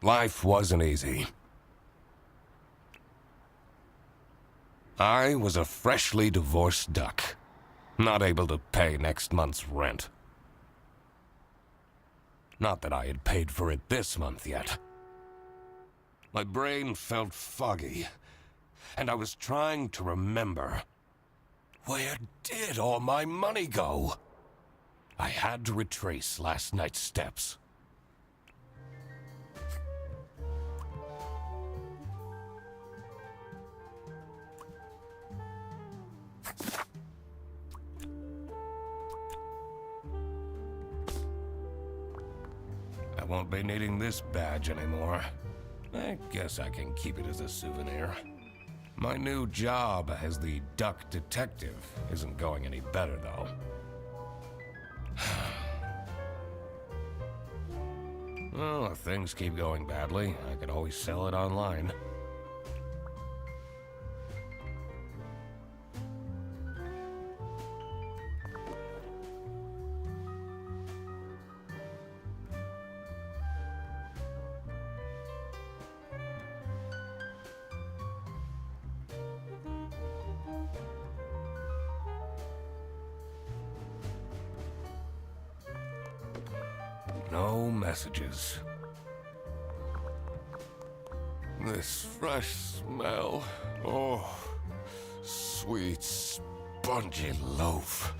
Life wasn't easy. I was a freshly divorced duck, not able to pay next month's rent. Not that I had paid for it this month yet. My brain felt foggy, and I was trying to remember. Where did all my money go? I had to retrace last night's steps. I won't be needing this badge anymore. I guess I can keep it as a souvenir. My new job as the duck detective isn't going any better, though. Well, if things keep going badly, I could always sell it online. No messages. This fresh smell. Oh, sweet, spongy loaf.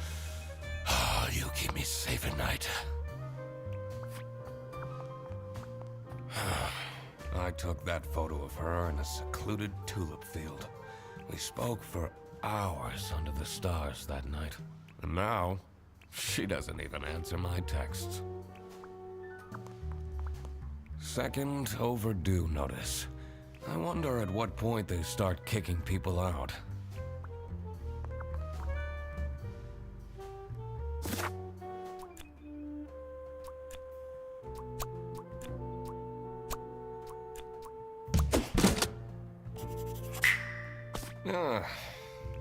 Ah, you keep me safe at night. I took that photo of her in a secluded tulip field. We spoke for hours under the stars that night. And now, she doesn't even answer my texts. Second overdue notice. I wonder at what point they start kicking people out.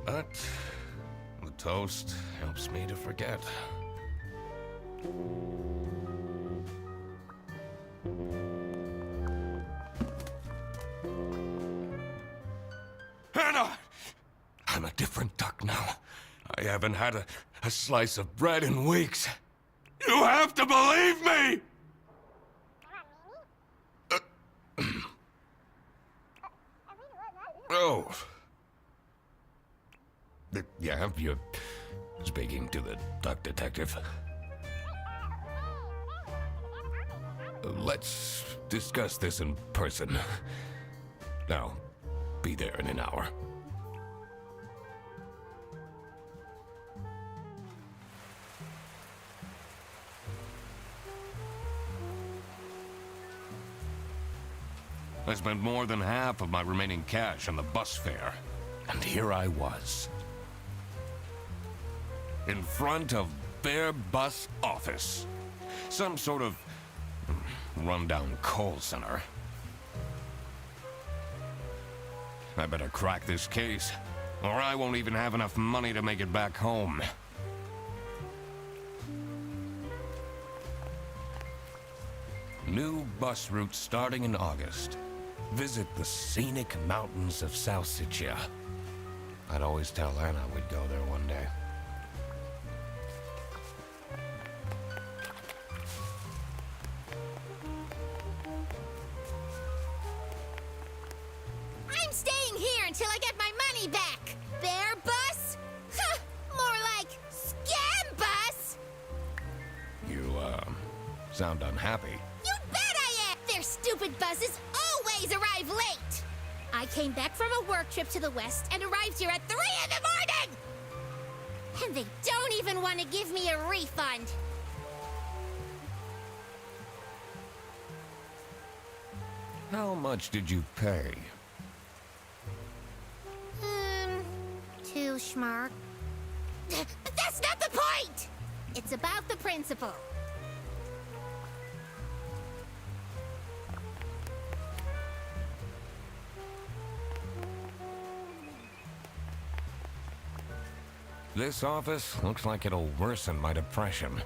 But the toast helps me to forget. I'm a different duck now. I haven't had a slice of bread in weeks. You have to believe me! Oh. Yeah, you're speaking to the duck detective. Let's discuss this in person. I'll be there in an hour. I spent more than half of my remaining cash on the bus fare. And here I was. In front of their bus office. Some sort of rundown call center. I better crack this case, or I won't even have enough money to make it back home. New bus route starting in August. Visit the scenic mountains of South Sicily. I'd always tell Anna we'd go there one day. I'm staying here until I get my money back. Bear bus? Huh, more like scam bus. You, sound unhappy. You bet I am! Their stupid buses always arrive late. I came back from a work trip to the west and arrived here at 3 in the morning! And they don't even want to give me a refund. How much did you pay? schmark. But that's not the point! It's about the principal. This office looks like it'll worsen my depression.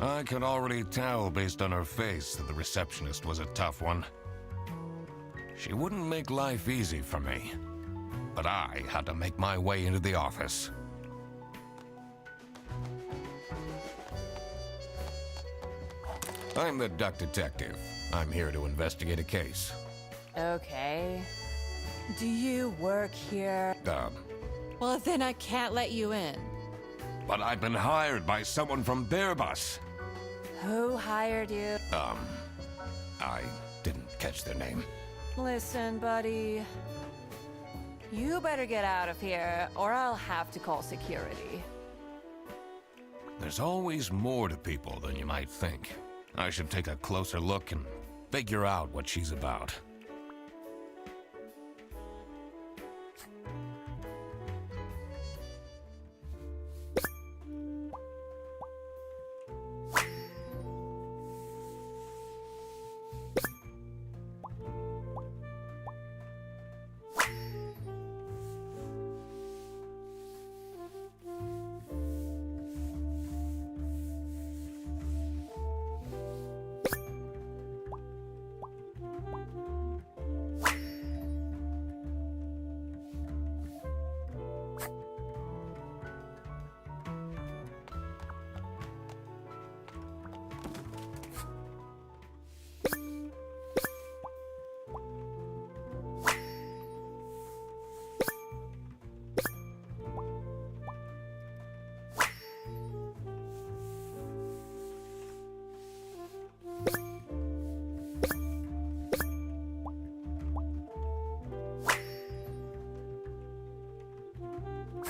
I could already tell based on her face that the receptionist was a tough one. She wouldn't make life easy for me, but I had to make my way into the office. I'm the duck detective. I'm here to investigate a case. Okay. Do you work here? Well, then I can't let you in. But I've been hired by someone from Bearbus. Who hired you? I didn't catch their name. Listen, buddy. You better get out of here, or I'll have to call security. There's always more to people than you might think. I should take a closer look and figure out what she's about.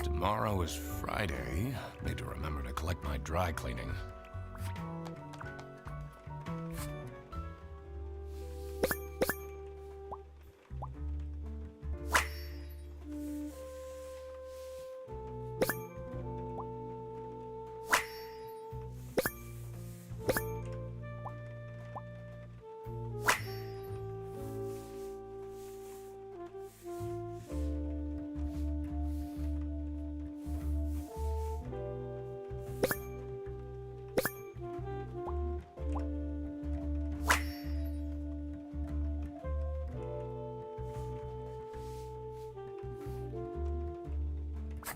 Tomorrow is Friday. Need to remember to collect my dry cleaning.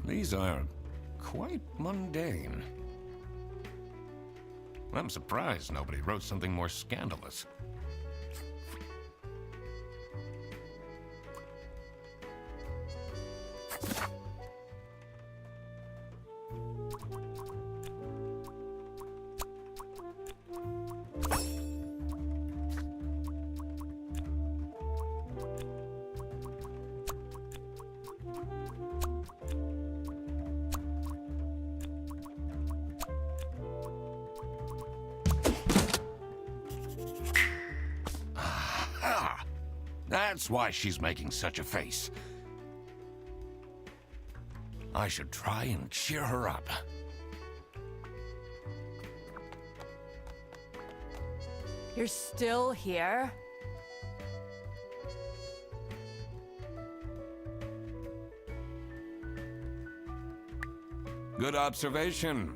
These are quite mundane. I'm surprised nobody wrote something more scandalous. That's why she's making such a face. I should try and cheer her up. You're still here? Good observation,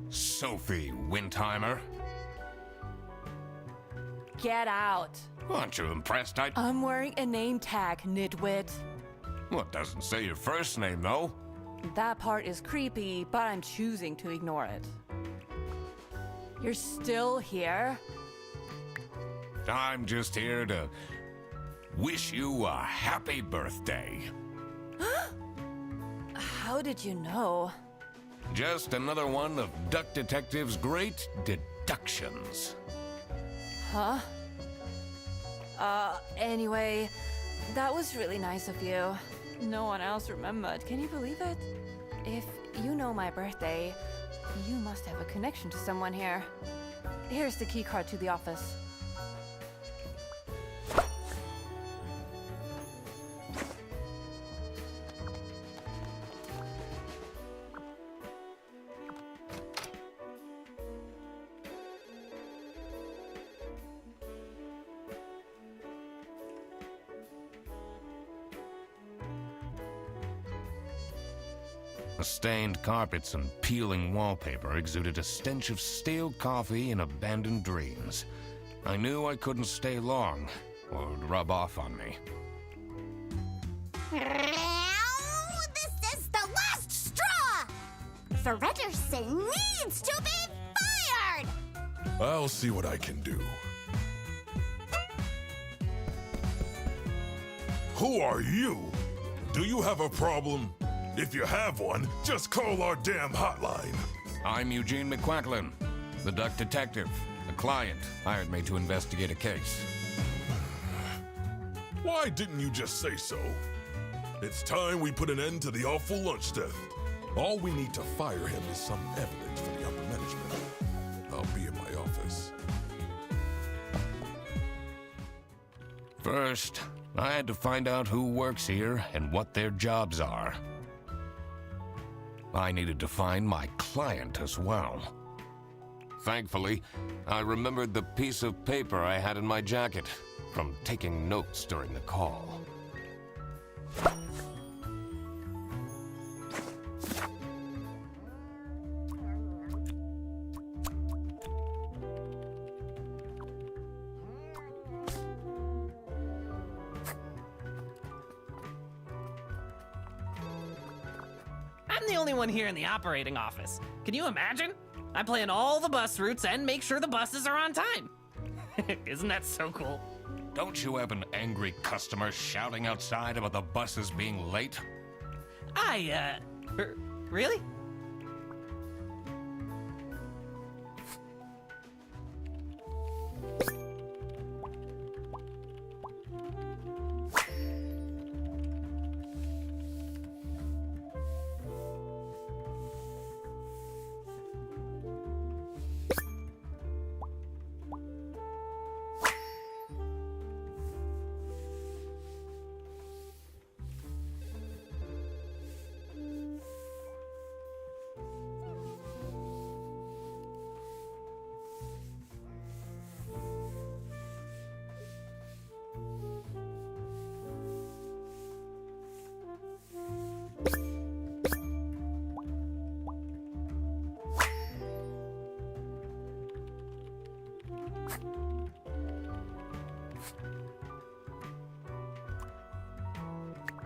Sophie Windheimer. get out. Aren't you impressed? I'm wearing a name tag, nitwit. Well, it doesn't say your first name, though. That part is creepy, but I'm choosing to ignore it. You're still here? I'm just here to wish you a happy birthday. How did you know? Just another one of Duck Detective's great deductions. Huh? Anyway, that was really nice of you. No one else remembered. Can you believe it? If you know my birthday, you must have a connection to someone here. Here's the key card to the office. The stained carpets and peeling wallpaper exuded a stench of stale coffee and abandoned dreams. I knew I couldn't stay long, or it would rub off on me. This is the last straw! Fredderson needs to be fired! I'll see what I can do. Who are you? Do you have a problem? If you have one, just call our damn hotline. I'm Eugene McQuacklin, the Duck Detective. The client hired me to investigate a case. Why didn't you just say so? It's time we put an end to the awful lunch death. All we need to fire him is some evidence for the upper management. I'll be in my office. First, I had to find out who works here and what their jobs are. I needed to find my client as well. Thankfully, I remembered the piece of paper I had in my jacket from taking notes during the call. I'm the only one here in the operating office. Can you imagine? I plan all the bus routes and make sure the buses are on time. Isn't that so cool? Don't you have an angry customer shouting outside about the buses being late? Really?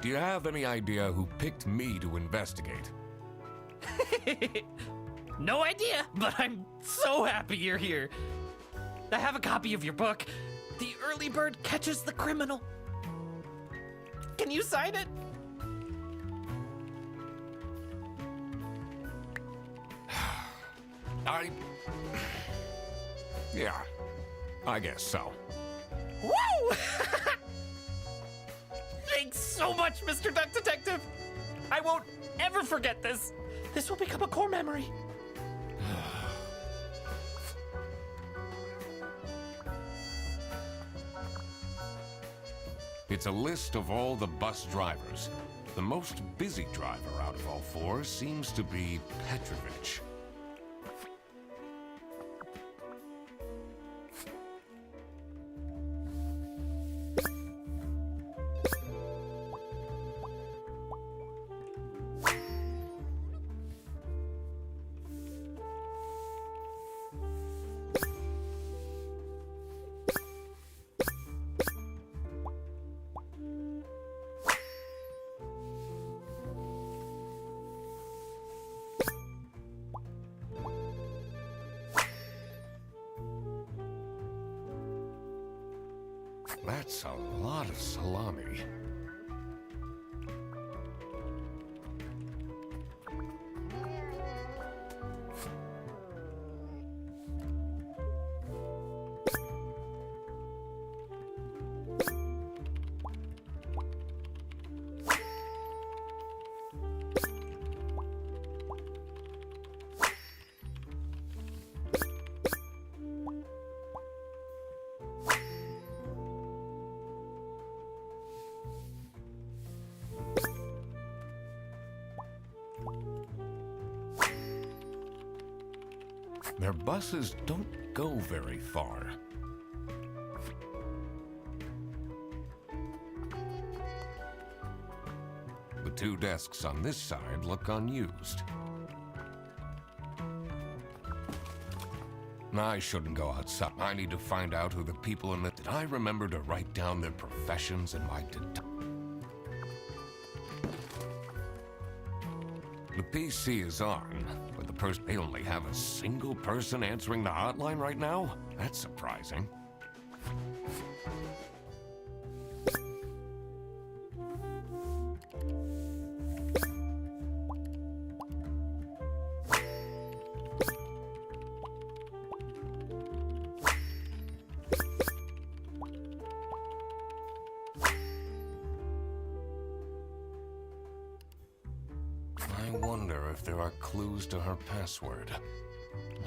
Do you have any idea who picked me to investigate? No idea, but I'm so happy you're here. I have a copy of your book, The Early Bird Catches the Criminal. Can you sign it? Yeah, I guess so. Woo! Thanks so much, Mr. Duck Detective. I won't ever forget this. This will become a core memory. It's a list of all the bus drivers. The most busy driver out of all four seems to be Petrovich. That's a lot of salami. Their buses don't go very far. The two desks on this side look unused. I shouldn't go outside. I need to find out who the people in the... Did I remember to write down their professions in my... The PC is on, but they only have a single person answering the hotline right now? That's surprising. I wonder if there are clues to her password.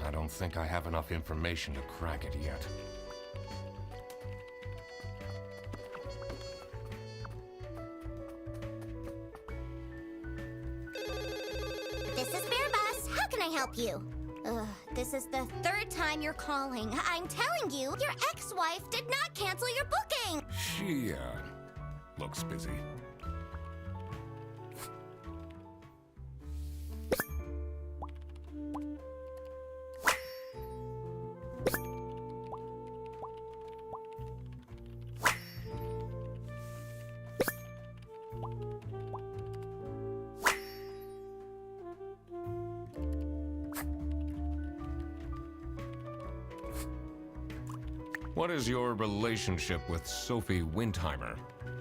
I don't think I have enough information to crack it yet. This is Bear Bus. How can I help you? This is the third time you're calling. I'm telling you, your ex-wife did not cancel your booking. She, looks busy. What is your relationship with Sophie Windheimer?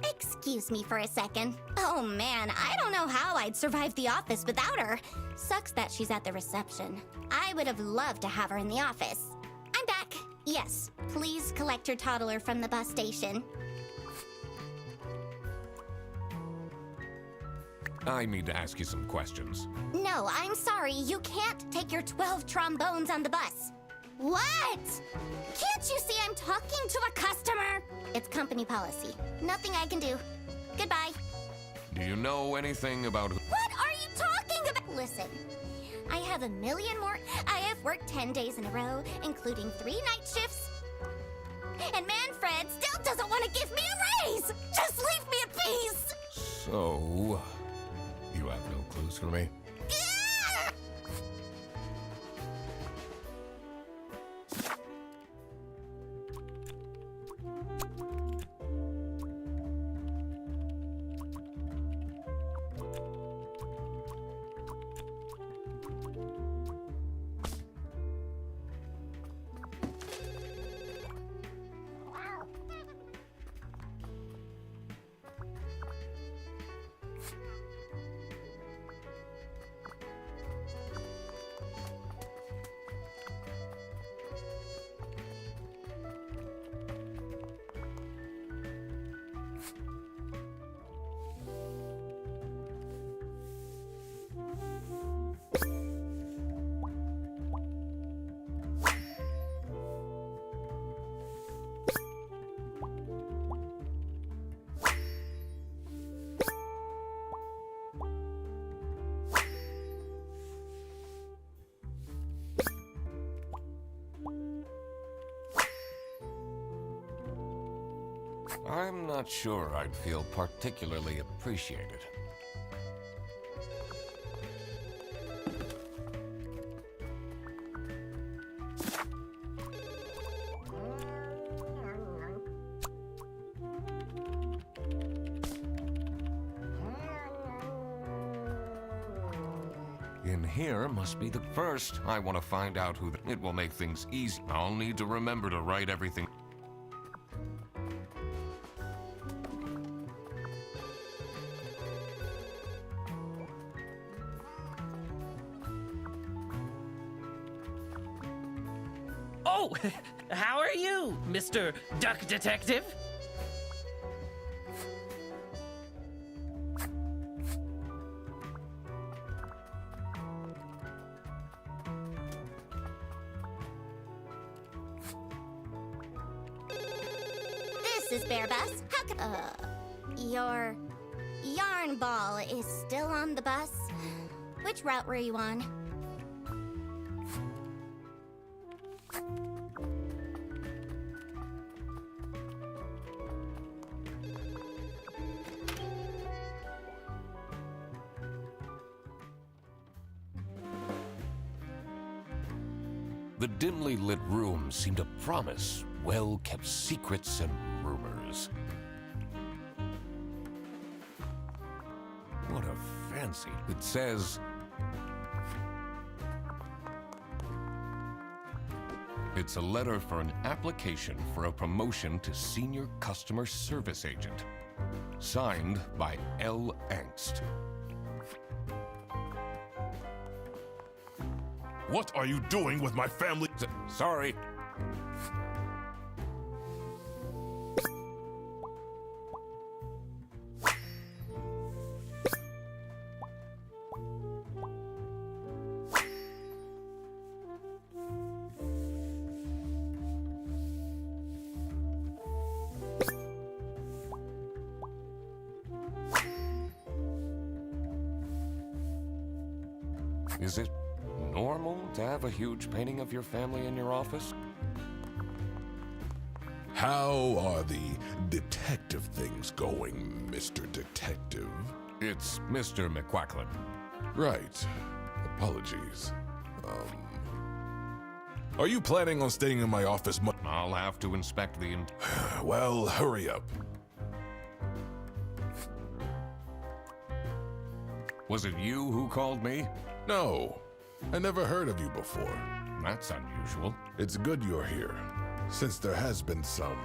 Excuse me for a second. Oh man, I don't know how I'd survive the office without her. Sucks that she's at the reception. I would have loved to have her in the office. I'm back. Yes, please collect your toddler from the bus station. I need to ask you some questions. No, I'm sorry. You can't take your 12 trombones on the bus. What? Can't you see I'm talking to a customer? It's company policy. Nothing I can do. Goodbye. Do you know anything about who... What are you talking about? Listen, I have a million more. I have worked 10 days in a row, including 3 night shifts. And Manfred still doesn't want to give me a raise. Just leave me at peace. So, you have no clues for me? I'm not sure I'd feel particularly appreciated. In here must be the first. I want to find out who it will make things easy. I'll need to remember to write everything. Oh, how are you, Mr. Duck Detective? This is Bear Bus. How can... your yarn ball is still on the bus? Which route were you on? The dimly lit room seemed to promise well-kept secrets and rumors. What a fancy... It says... It's a letter for an application for a promotion to Senior Customer Service Agent. Signed by L. Angst. What are you doing with my family? Sorry. Is it normal to have a huge painting of your family in your office? How are the detective things going, Mr. Detective? It's Mr. McQuacklin. Right. Apologies. Are you planning on staying in my office much? I'll have to inspect the... Well, hurry up. Was it you who called me? No, I never heard of you before. That's unusual. It's good you're here, since there has been some...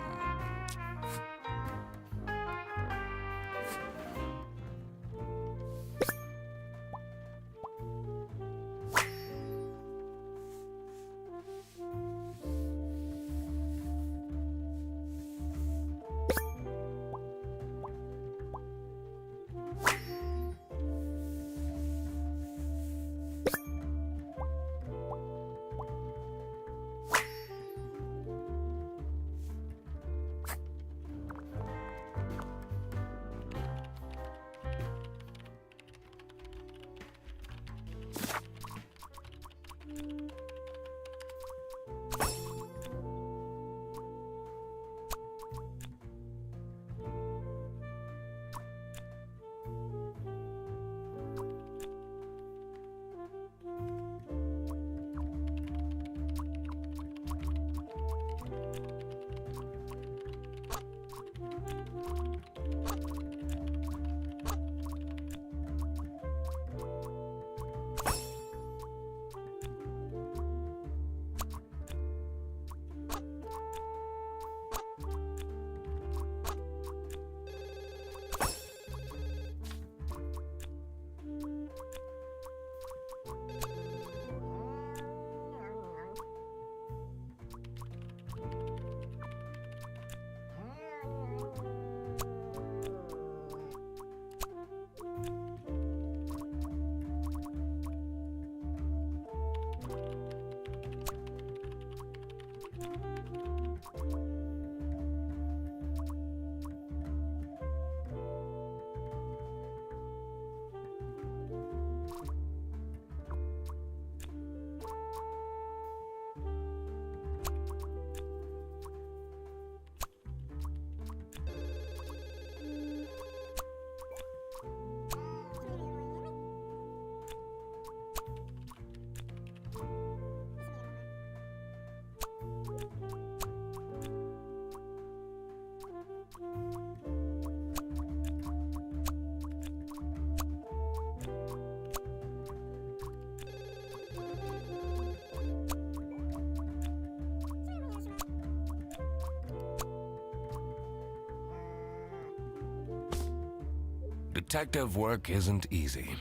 Detective work isn't easy.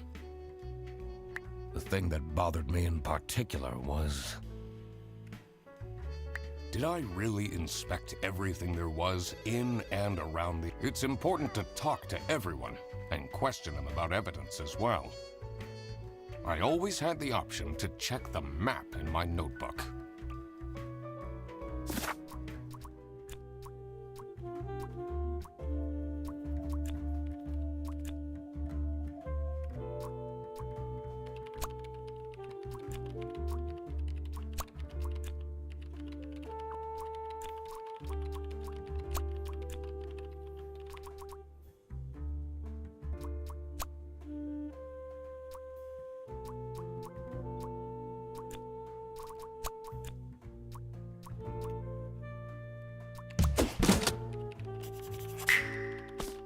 The thing that bothered me in particular was Did I really inspect everything there was in and around the... It's important to talk to everyone and question them about evidence as well. I always had the option to check the map in my notebook.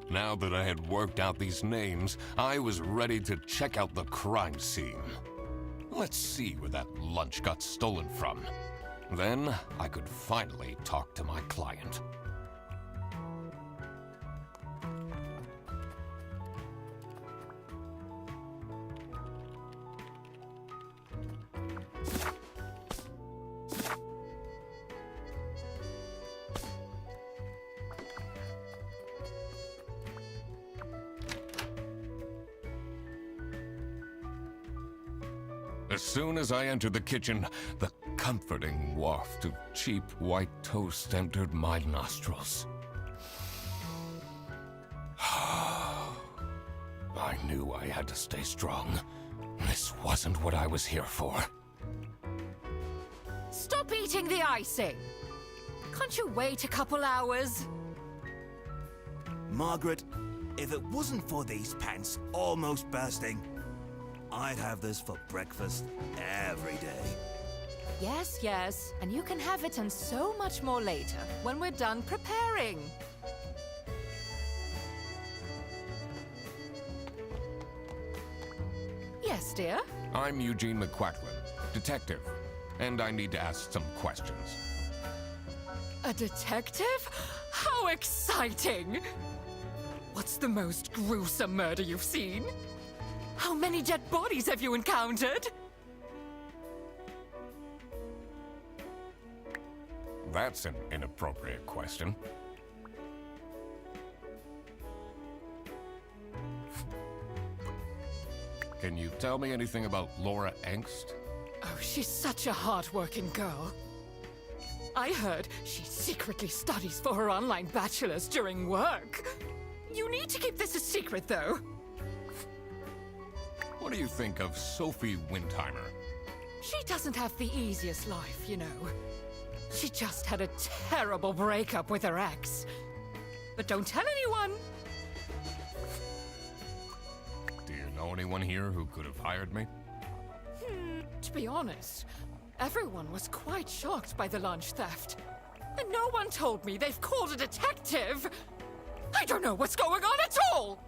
Now that I had worked out these names, I was ready to check out the crime scene. Let's see where that lunch got stolen from. Then I could finally talk to my client. As soon as I entered the kitchen, the comforting waft of cheap white toast entered my nostrils. I knew I had to stay strong. This wasn't what I was here for. Stop eating the icing! Can't you wait a couple hours? Margaret, if it wasn't for these pants almost bursting, I'd have this for breakfast every day. Yes, yes, and you can have it and so much more later, when we're done preparing. Yes, dear? I'm Eugene McQuacklin, detective, and I need to ask some questions. A detective? How exciting! What's the most gruesome murder you've seen? How many dead bodies have you encountered? That's an inappropriate question. Can you tell me anything about Laura Angst? Oh, she's such a hard-working girl. I heard she secretly studies for her online bachelor's during work. You need to keep this a secret, though. What do you think of Sophie Windheimer? She doesn't have the easiest life, you know. She just had a terrible breakup with her ex. But don't tell anyone. Do you know anyone here who could have hired me? To be honest, everyone was quite shocked by the lunch theft. And no one told me they've called a detective. I don't know what's going on at all.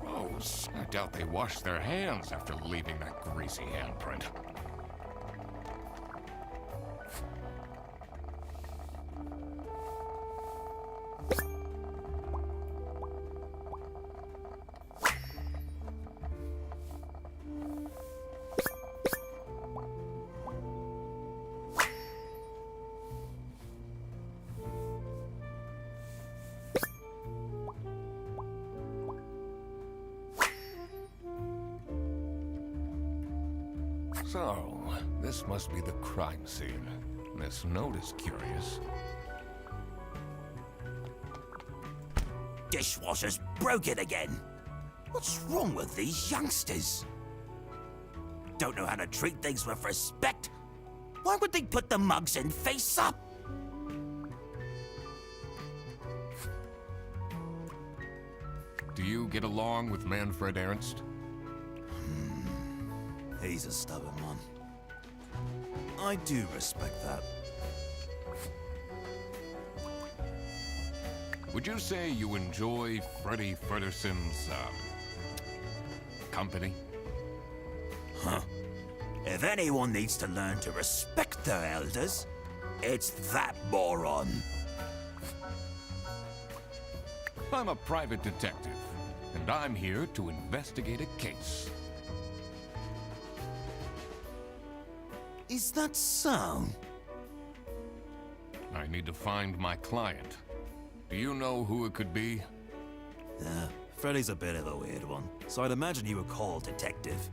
Gross. I doubt they washed their hands after leaving that greasy handprint. So, this must be the crime scene. This note is curious. Dishwasher's broken again. What's wrong with these youngsters? Don't know how to treat things with respect? Why would they put the mugs in face up? Do you get along with Manfred Ernst? He's a stubborn one. I do respect that. Would you say you enjoy Freddie Frederson's, company? Huh. If anyone needs to learn to respect their elders, it's that moron. I'm a private detective, and I'm here to investigate a case. Is that so? I need to find my client. Do you know who it could be? Freddy's a bit of a weird one, so I'd imagine you would call detective.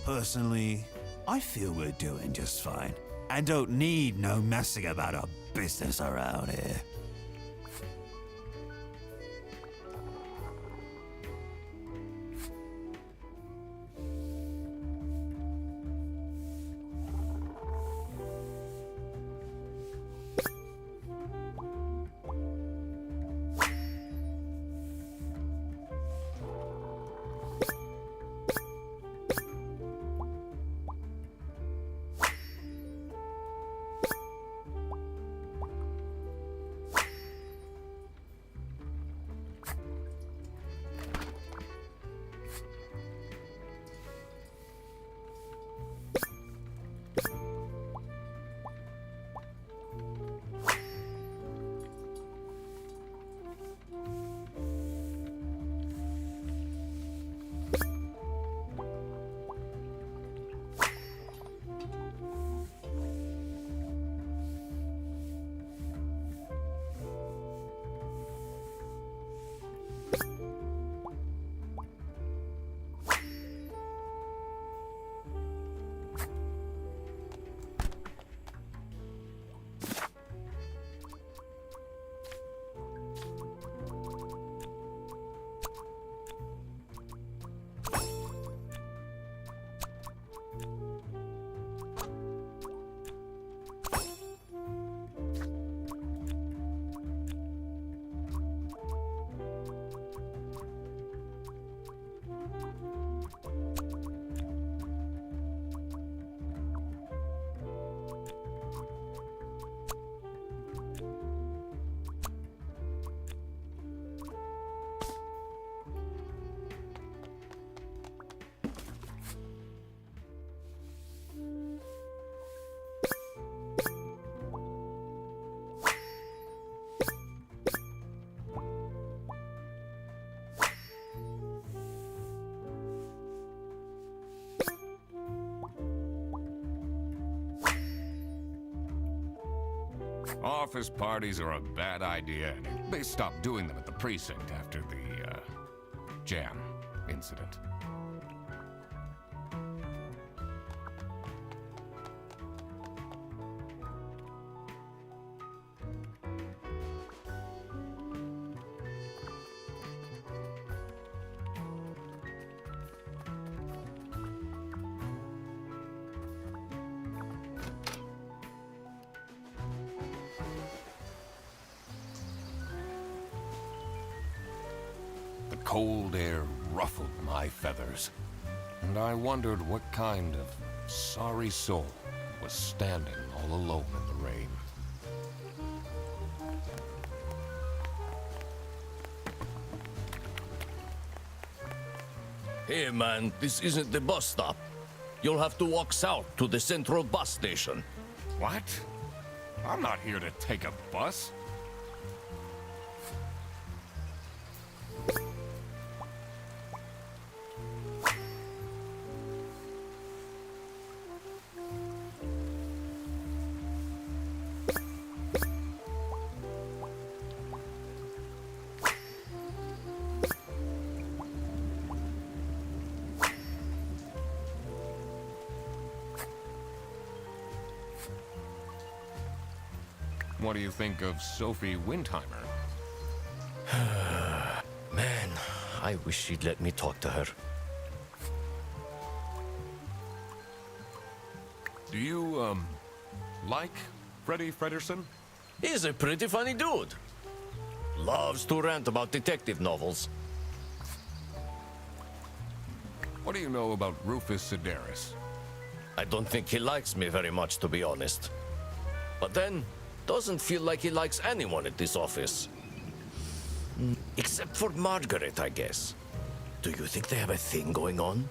Personally, I feel we're doing just fine, and don't need no messing about our business around here. Office parties are a bad idea, and they stopped doing them at the precinct after the, jam incident. The cold air ruffled my feathers, and I wondered what kind of sorry soul was standing all alone in the rain. Hey man, this isn't the bus stop. You'll have to walk south to the central bus station. What? I'm not here to take a bus. What do you think of Sophie Windheimer? Man, I wish she'd let me talk to her. Do you, like Freddie Frederson? He's a pretty funny dude. Loves to rant about detective novels. What do you know about Rufus Sedaris? I don't think he likes me very much, to be honest. But then, doesn't feel like he likes anyone at this office. Except for Margaret, I guess. Do you think they have a thing going on?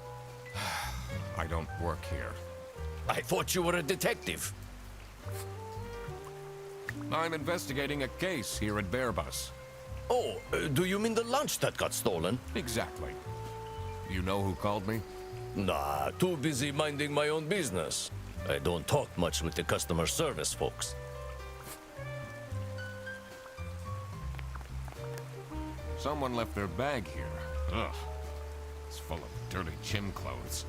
I don't work here. I thought you were a detective. I'm investigating a case here at Bearbus. Oh, do you mean the lunch that got stolen? Exactly. You know who called me? Nah, too busy minding my own business. I don't talk much with the customer service folks. Someone left their bag here. Ugh. It's full of dirty gym clothes.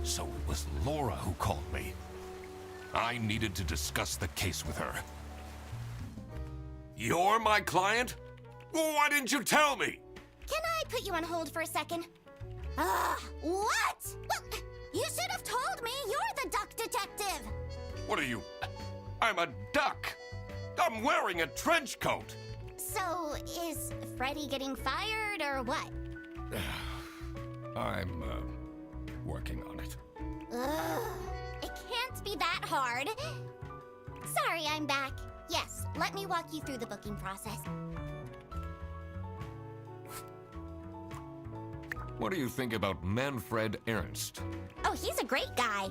So it was Laura who called me. I needed to discuss the case with her. You're my client? Why didn't you tell me? Can I put you on hold for a second? What? Well, you should have told me. You're the duck detective. What are you? I'm a duck. I'm wearing a trench coat. So, is Freddy getting fired or what? I'm, working on it. Ugh, it can't be that hard. Sorry, I'm back. Yes, let me walk you through the booking process. What do you think about Manfred Ernst? Oh, he's a great guy.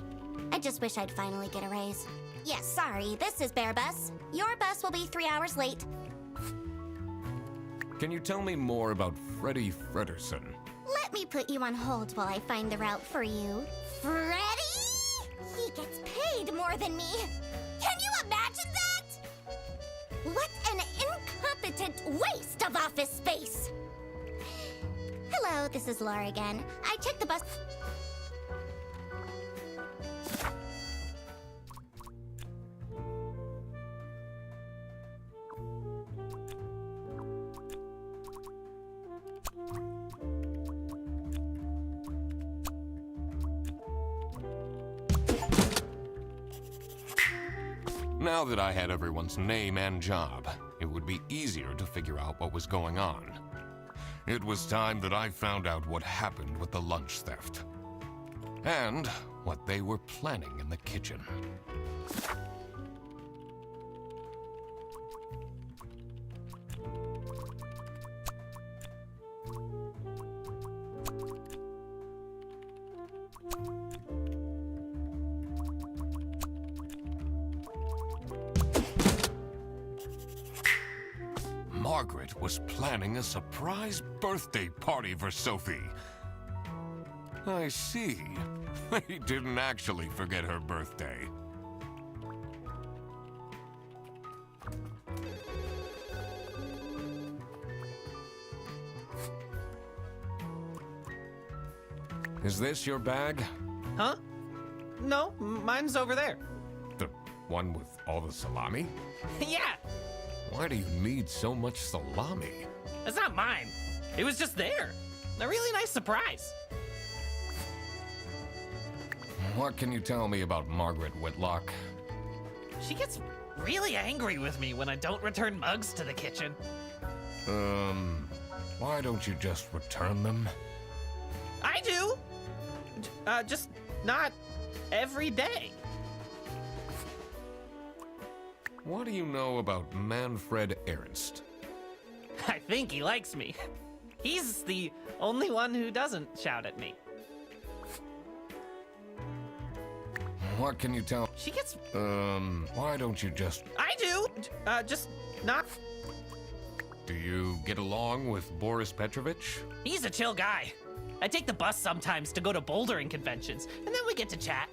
I just wish I'd finally get a raise. Yes, sorry, this is Bear Bus. Your bus will be 3 hours late. Can you tell me more about Freddy Fredersen? Let me put you on hold while I find the route for you. Freddy? He gets paid more than me. Can you imagine that? What an incompetent waste of office space. Hello, this is Laura again. I checked the bus. Now that I had everyone's name and job, it would be easier to figure out what was going on. It was time that I found out what happened with the lunch theft. And what they were planning in the kitchen. Margaret was planning a surprise birthday party for Sophie. I see. He didn't actually forget her birthday. Is this your bag? Huh? No, mine's over there. The one with all the salami? Yeah, Why do you need so much salami? that's not mine. It was just there. A really nice surprise. What can you tell me about Margaret Whitlock? She gets really angry with me when I don't return mugs to the kitchen. Why don't you just return them? I do. Just not every day. What do you know about Manfred Ernst? I think he likes me. He's the only one who doesn't shout at me. What can you tell? She gets... Why don't you just... I do. Just not... Do you get along with Boris Petrovich? He's a chill guy. I take the bus sometimes to go to bouldering conventions, and then we get to chat.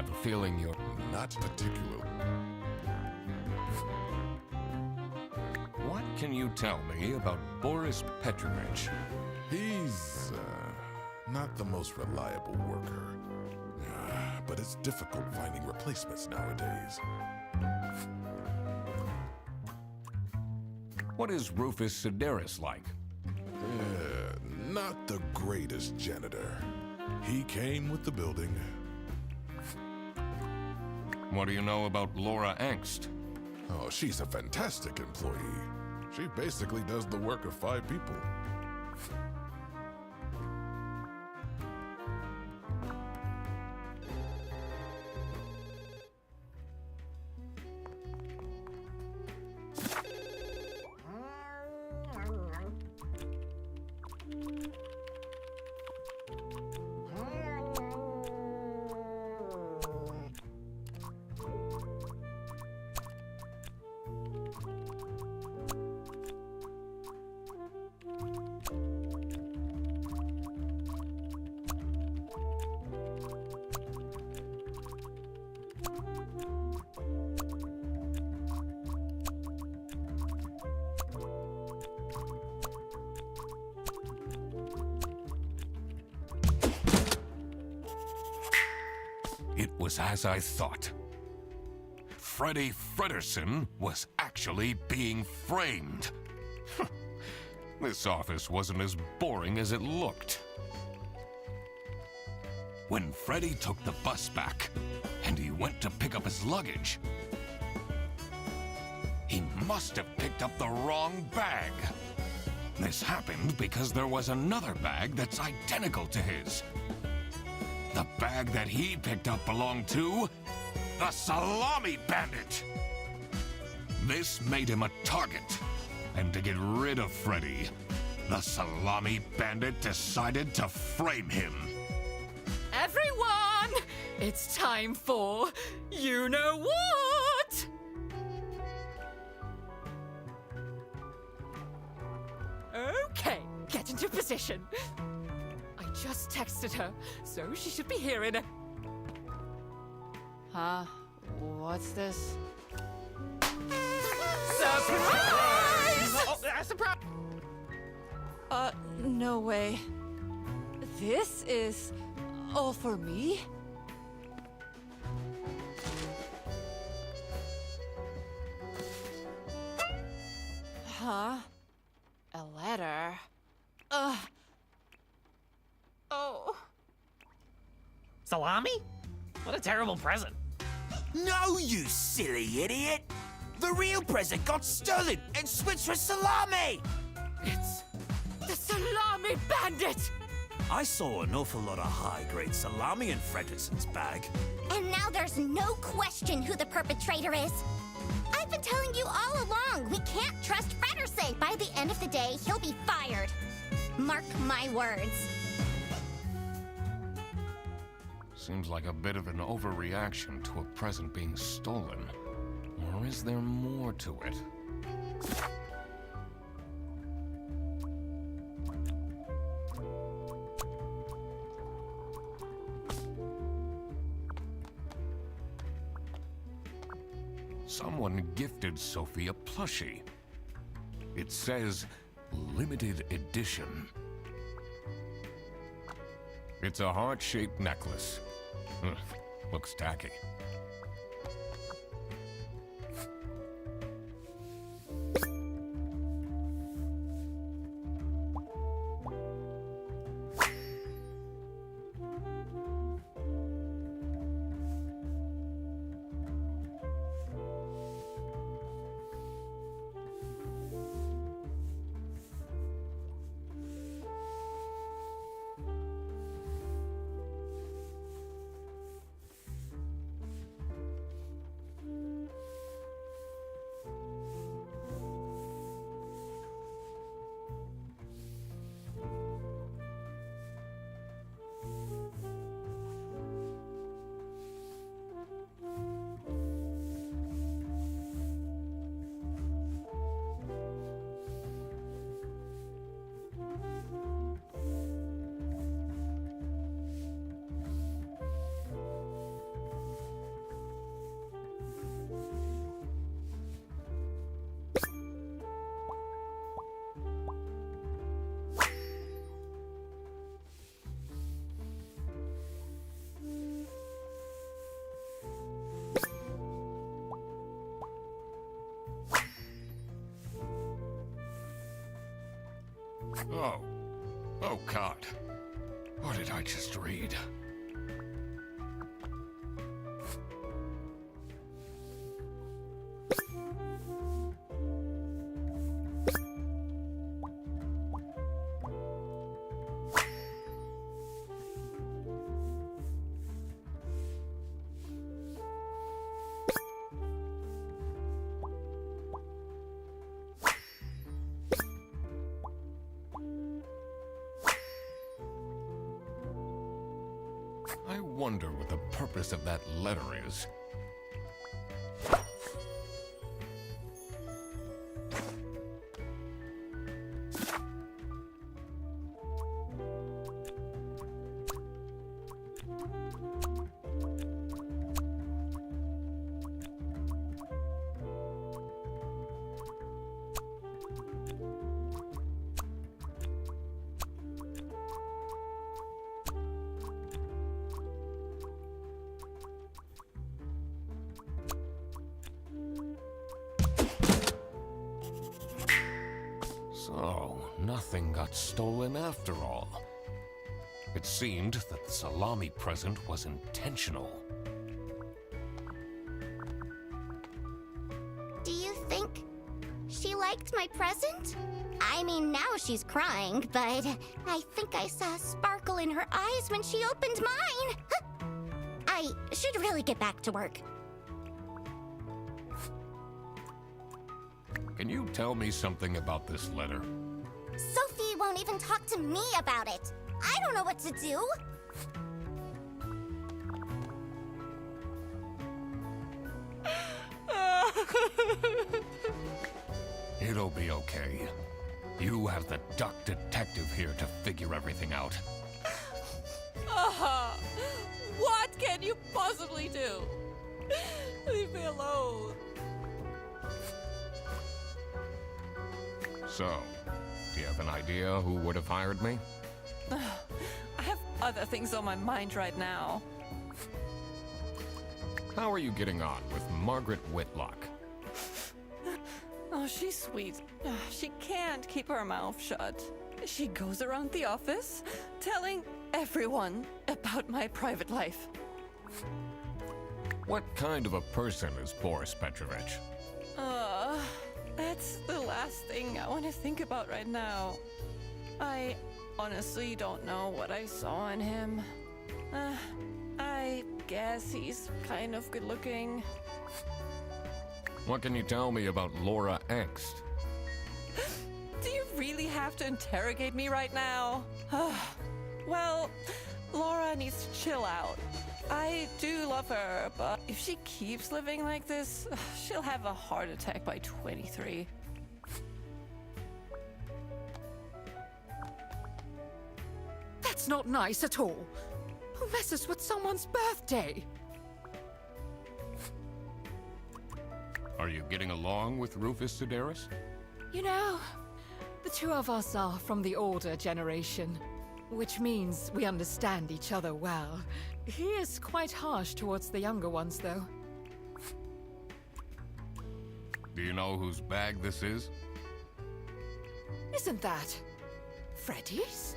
have a feeling you're... Not particularly. What can you tell me about Boris Petrovich? He's, not the most reliable worker. But it's difficult finding replacements nowadays. What is Rufus Sedaris like? Not the greatest janitor. He came with the building. What do you know about Laura Angst? Oh, she's a fantastic employee. She basically does the work of 5 people. It was as I thought. Freddy Fredersen was actually being framed. This office wasn't as boring as it looked. When Freddy took the bus back, and he went to pick up his luggage, he must have picked up the wrong bag. This happened because there was another bag that's identical to his. The bag that he picked up belonged to the Salami Bandit. This made him a target. And to get rid of Freddy, the Salami Bandit decided to frame him. Everyone! It's time for you know what? Okay, get into position. I just texted her, so she should be here in a... Huh? What's this? Surprise! Surprise! No way. This is all for me? Huh? A letter? Oh. Salami? What a terrible present. No, you silly idiot! The real present got stolen and switched for Salami! It's the Salami Bandit! I saw an awful lot of high-grade salami in Fredersen's bag. And now there's no question who the perpetrator is. I've been telling you all along, we can't trust Fredersen. By the end of the day, he'll be fired. Mark my words. Seems like a bit of an overreaction to a present being stolen. Or is there more to it? Someone gifted Sophie a plushie. It says limited edition. It's a heart-shaped necklace. Ugh, looks tacky. Oh. Oh, God. What did I just read? I wonder what the purpose of that letter is. So, nothing got stolen after all. It seemed that the salami present was intentional. Do you think she liked my present? I mean, now she's crying, but I think I saw a sparkle in her eyes when she opened mine. I should really get back to work. Can you tell me something about this letter? Sophie won't even talk to me about it. I don't know what to do. It'll be okay. You have the duck detective here to figure everything out. What can you possibly do? Leave me alone. So, do you have an idea who would have hired me? I have other things on my mind right now. How are you getting on with Margaret Whitlock? Oh, she's sweet. She can't keep her mouth shut. She goes around the office telling everyone about my private life. What kind of a person is Boris Petrovich? That's the last thing I want to think about right now. I honestly don't know what I saw in him. I guess he's kind of good looking. What can you tell me about Laura Angst? Do you really have to interrogate me right now? Well, Laura needs to chill out. I do love her, but if she keeps living like this, she'll have a heart attack by 23. That's not nice at all. Who messes with someone's birthday? Are you getting along with Rufus Sedaris? You know, the two of us are from the older generation, which means we understand each other well. He is quite harsh towards the younger ones, though. Do you know whose bag this is? Isn't that Freddy's?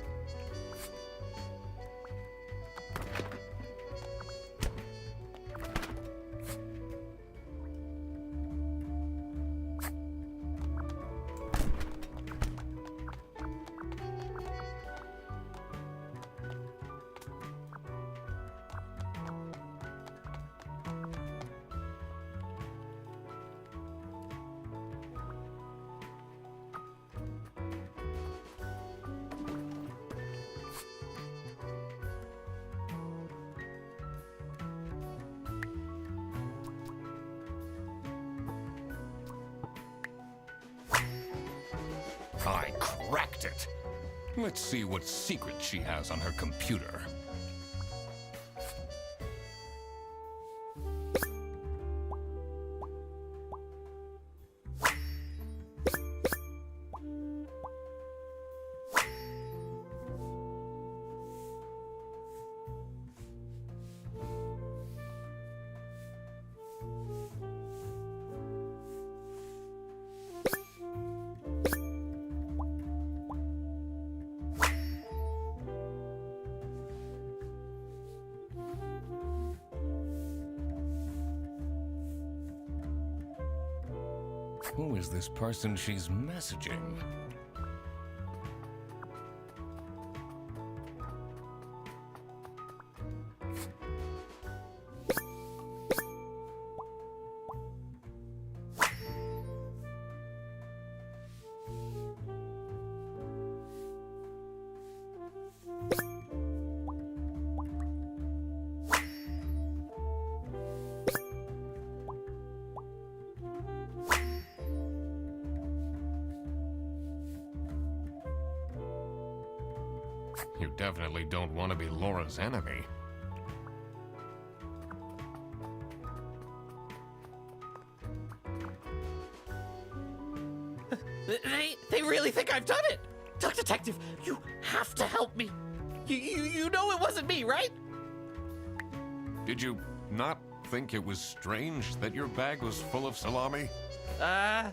I cracked it. Let's see what secret she has on her computer. Who is this person she's messaging? You definitely don't want to be Laura's enemy. They really think I've done it! Duck Detective, you have to help me! You know it wasn't me, right? Did you not think it was strange that your bag was full of salami? I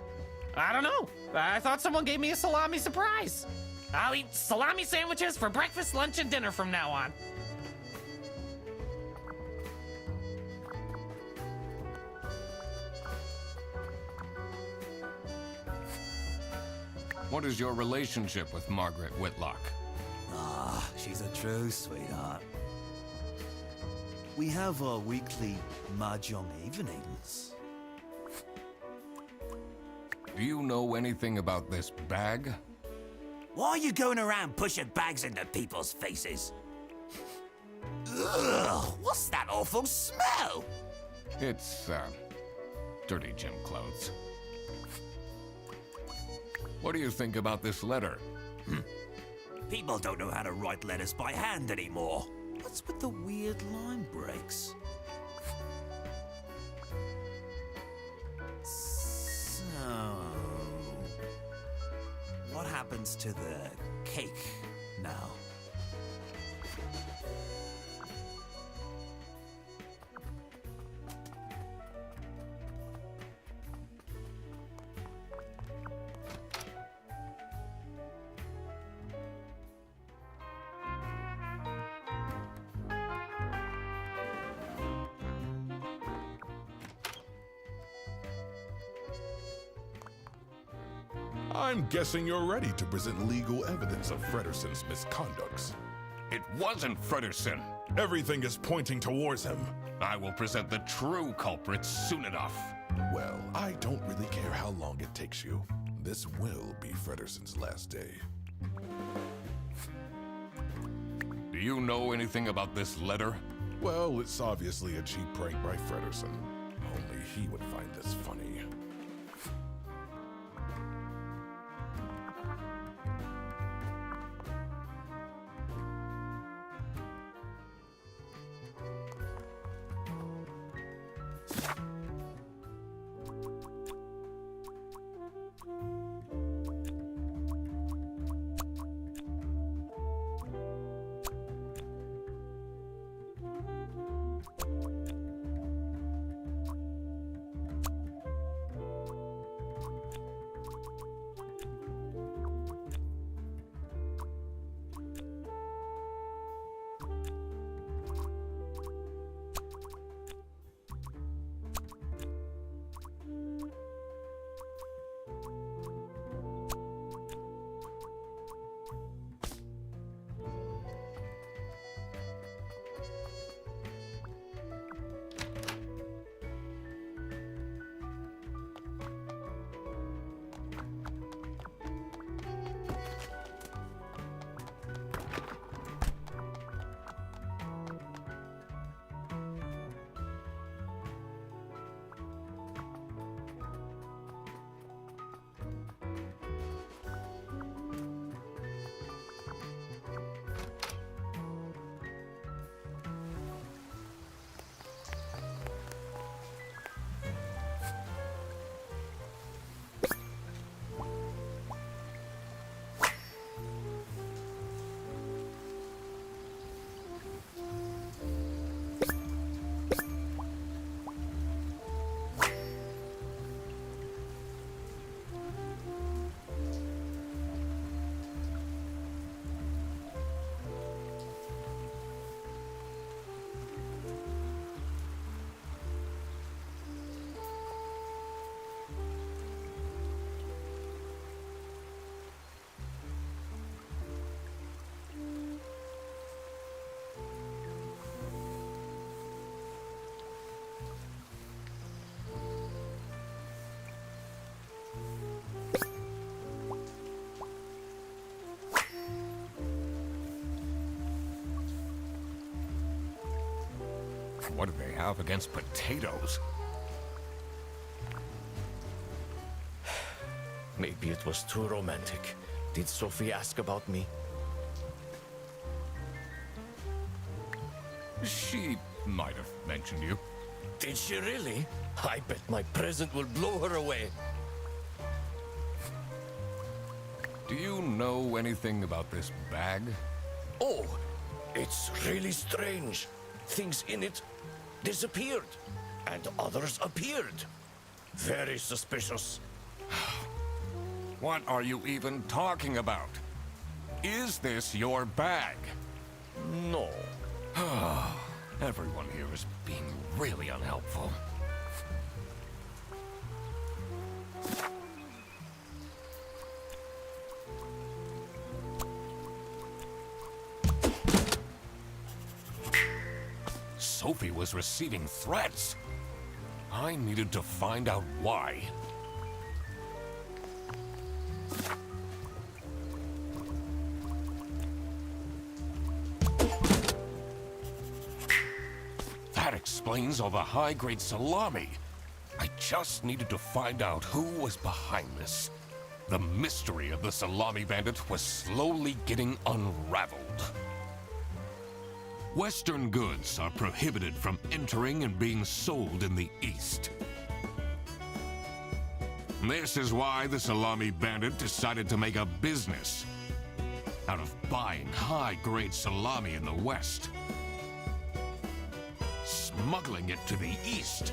don't know. I thought someone gave me a salami surprise. I'll eat salami sandwiches for breakfast, lunch, and dinner from now on. What is your relationship with Margaret Whitlock? Ah, she's a true sweetheart. We have our weekly mahjong evenings. Do you know anything about this bag? Why are you going around pushing bags into people's faces? Ugh, what's that awful smell? It's, dirty gym clothes. What do you think about this letter? People don't know how to write letters by hand anymore. What's with the weird line breaks? So, what happens to the cake now? I'm guessing you're ready to present legal evidence of Frederson's misconducts. It wasn't Frederson. Everything is pointing towards him. I will present the true culprits soon enough. Well, I don't really care how long it takes you. This will be Frederson's last day. Do you know anything about this letter? Well, it's obviously a cheap prank by Frederson. Only he would find this funny. What do they have against potatoes? Maybe it was too romantic. Did Sophie ask about me? She might have mentioned you. Did she really? I bet my present will blow her away. Do you know anything about this bag? Oh, it's really strange. Things in it disappeared, and others appeared. Very suspicious. What are you even talking about? Is this your bag? No. Everyone here is being really unhelpful. Sophie was receiving threats. I needed to find out why. That explains all the high-grade salami. I just needed to find out who was behind this. The mystery of the salami bandit was slowly getting unraveled. Western goods are prohibited from entering and being sold in the East. This is why the salami bandit decided to make a business out of buying high-grade salami in the West, smuggling it to the East,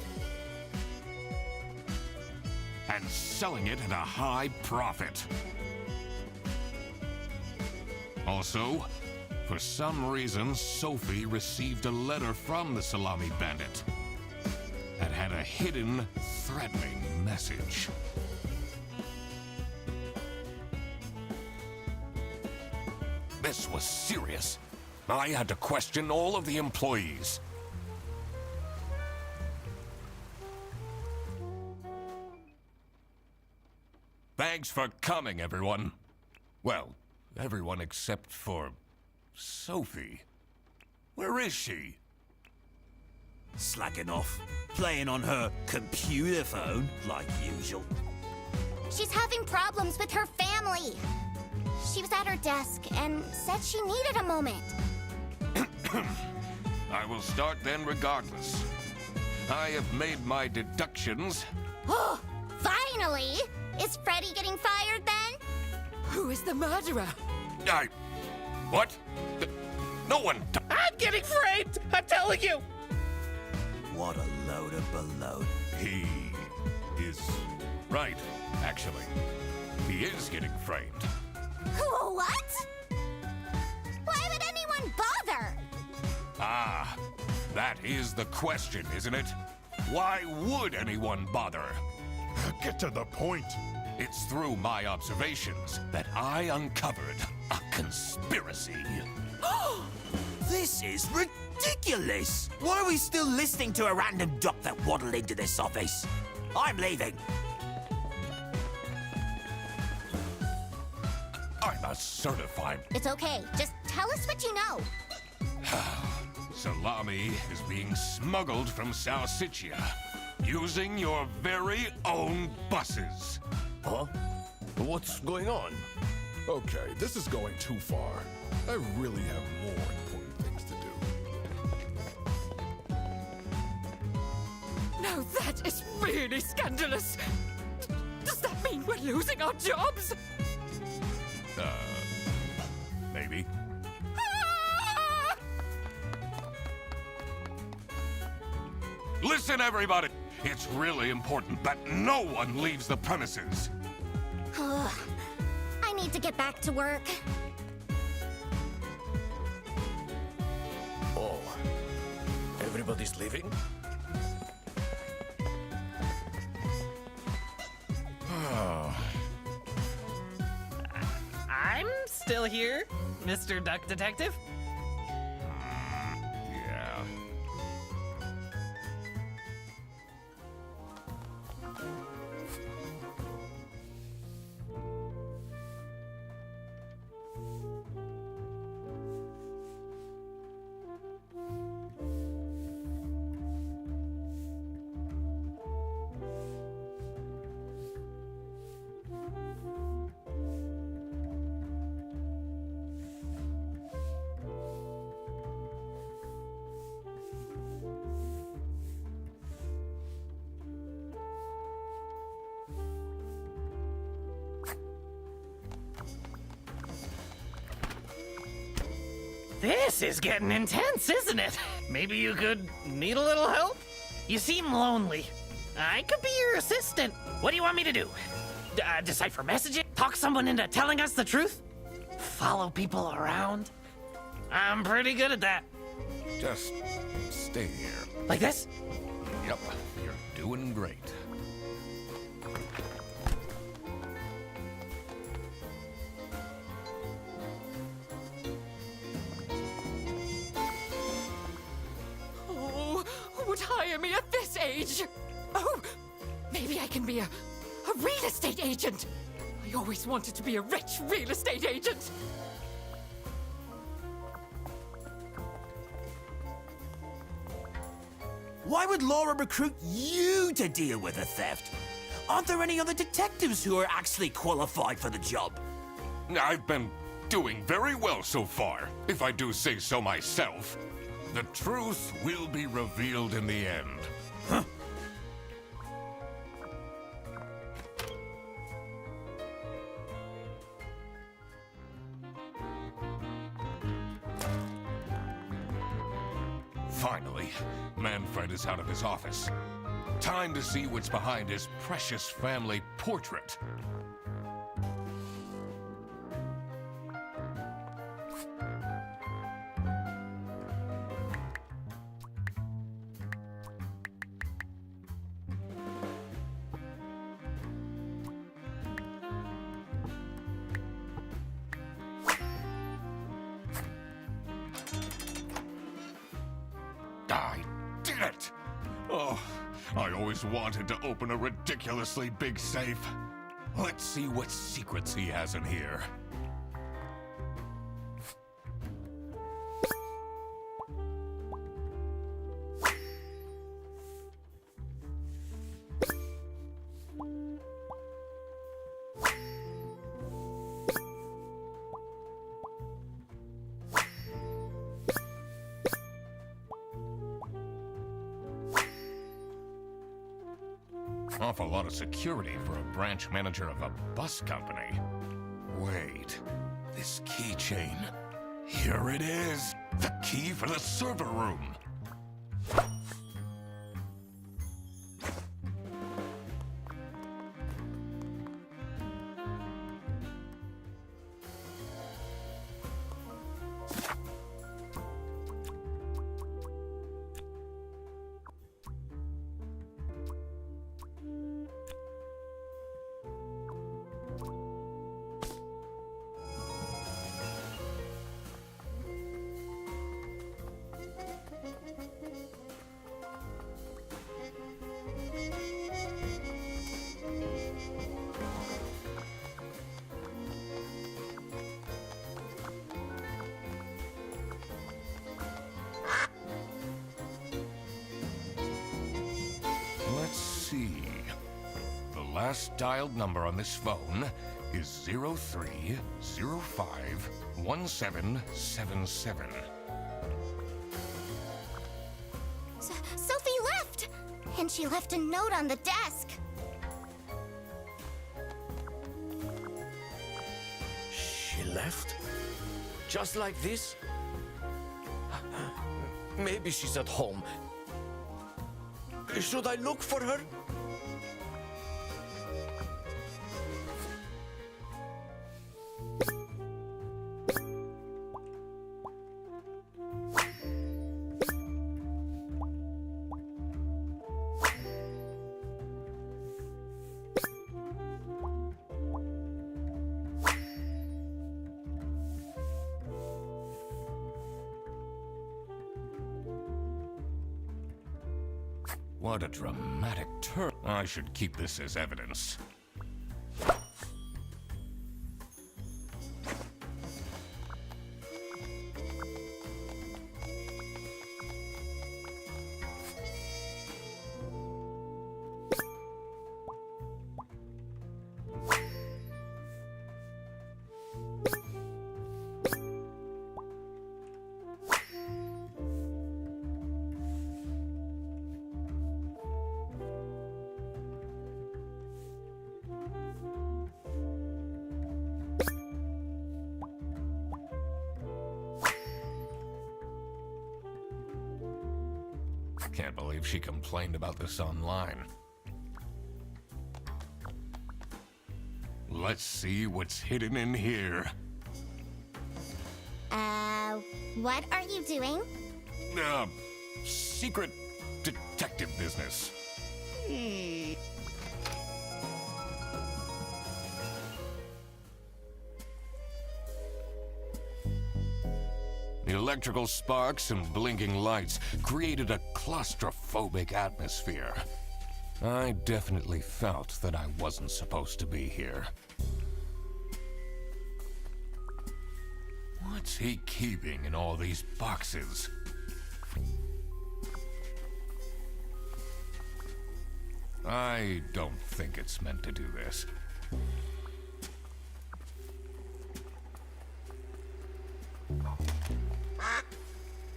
and selling it at a high profit. Also, for some reason, Sophie received a letter from the salami bandit that had a hidden, threatening message. This was serious. I had to question all of the employees. Thanks for coming, everyone. Well, everyone except for Sophie. Where is she? Slacking off, playing on her computer phone, like usual. She's having problems with her family. She was at her desk and said she needed a moment. I will start then regardless. I have made my deductions. Oh, finally! Is Freddy getting fired then? Who is the murderer? What? No one... I'm getting framed! I'm telling you! What a load of baloney. He is right, actually. He is getting framed. What? Why would anyone bother? Ah, that is the question, isn't it? Why would anyone bother? Get to the point. It's through my observations that I uncovered a conspiracy. This is ridiculous! Why are we still listening to a random doc that waddled into this office? I'm leaving. I'm a certified... It's okay. Just tell us what you know. Salami is being smuggled from Salsiccia using your very own buses. Huh? What's going on? Okay, this is going too far. I really have more important things to do. Now that is really scandalous. Does that mean we're losing our jobs? Maybe. Ah! Listen, everybody! It's really important that no one leaves the premises. I need to get back to work. Oh, everybody's leaving? I'm still here, Mr. Duck Detective. Yeah. This is getting intense, isn't it? Maybe you could need a little help? You seem lonely. I could be your assistant. What do you want me to do? Decipher messages? Talk someone into telling us the truth? Follow people around? I'm pretty good at that. Just stay here. Like this? Yep, you're doing great. Oh, who would hire me at this age? Oh, maybe I can be a real estate agent. I always wanted to be a rich real estate agent. Why would Laura recruit you to deal with a theft? Aren't there any other detectives who are actually qualified for the job? I've been doing very well so far, if I do say so myself. The truth will be revealed in the end. Huh? Finally, Manfred is out of his office. Time to see what's behind his precious family portrait. I did it! Oh, I always wanted to open a ridiculously big safe. Let's see what secrets he has in here. Awful lot of security for a branch manager of a bus company. Wait, this keychain. Here it is, the key for the server room. Let's see. The last dialed number on this phone is 03051777. Sophie left! And she left a note on the desk. She left? Just like this? Maybe she's at home. Should I look for her? What a dramatic turn. I should keep this as evidence. Can't believe she complained about this online. Let's see what's hidden in here. What are you doing? Secret detective business. The electrical sparks and blinking lights created a claustrophobic atmosphere. I definitely felt that I wasn't supposed to be here. What's he keeping in all these boxes? I don't think it's meant to do this.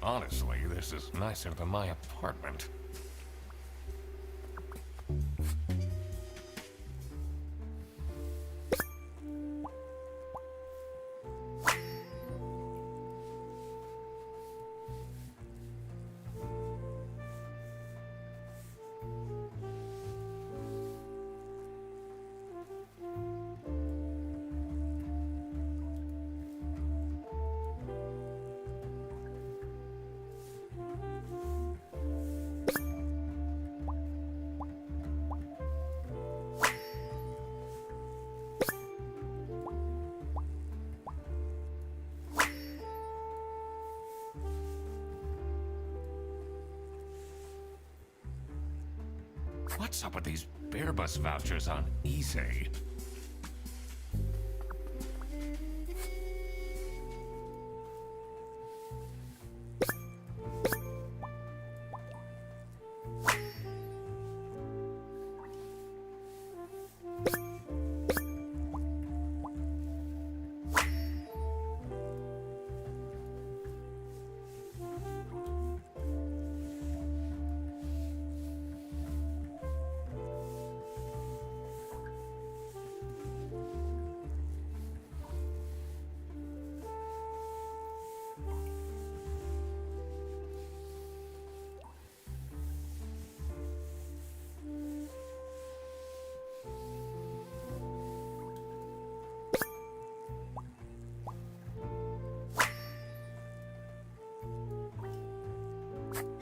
Honestly, this is nicer than my apartment. What's up with these Bearbus vouchers on eBay?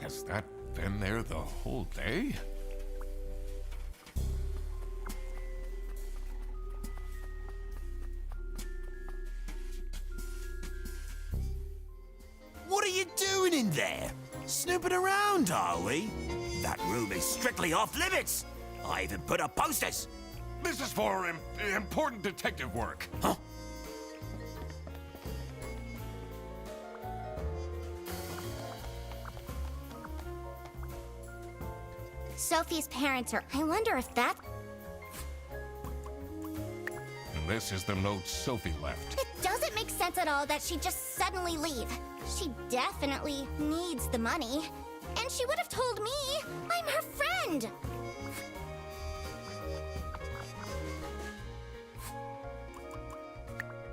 Has that been there the whole day? What are you doing in there? Snooping around, are we? That room is strictly off limits. I even put up posters. This is for important detective work. Huh? Sophie's parents are... I wonder if that... This is the note Sophie left. It doesn't make sense at all that she'd just suddenly leave. She definitely needs the money. And she would have told me. I'm her friend.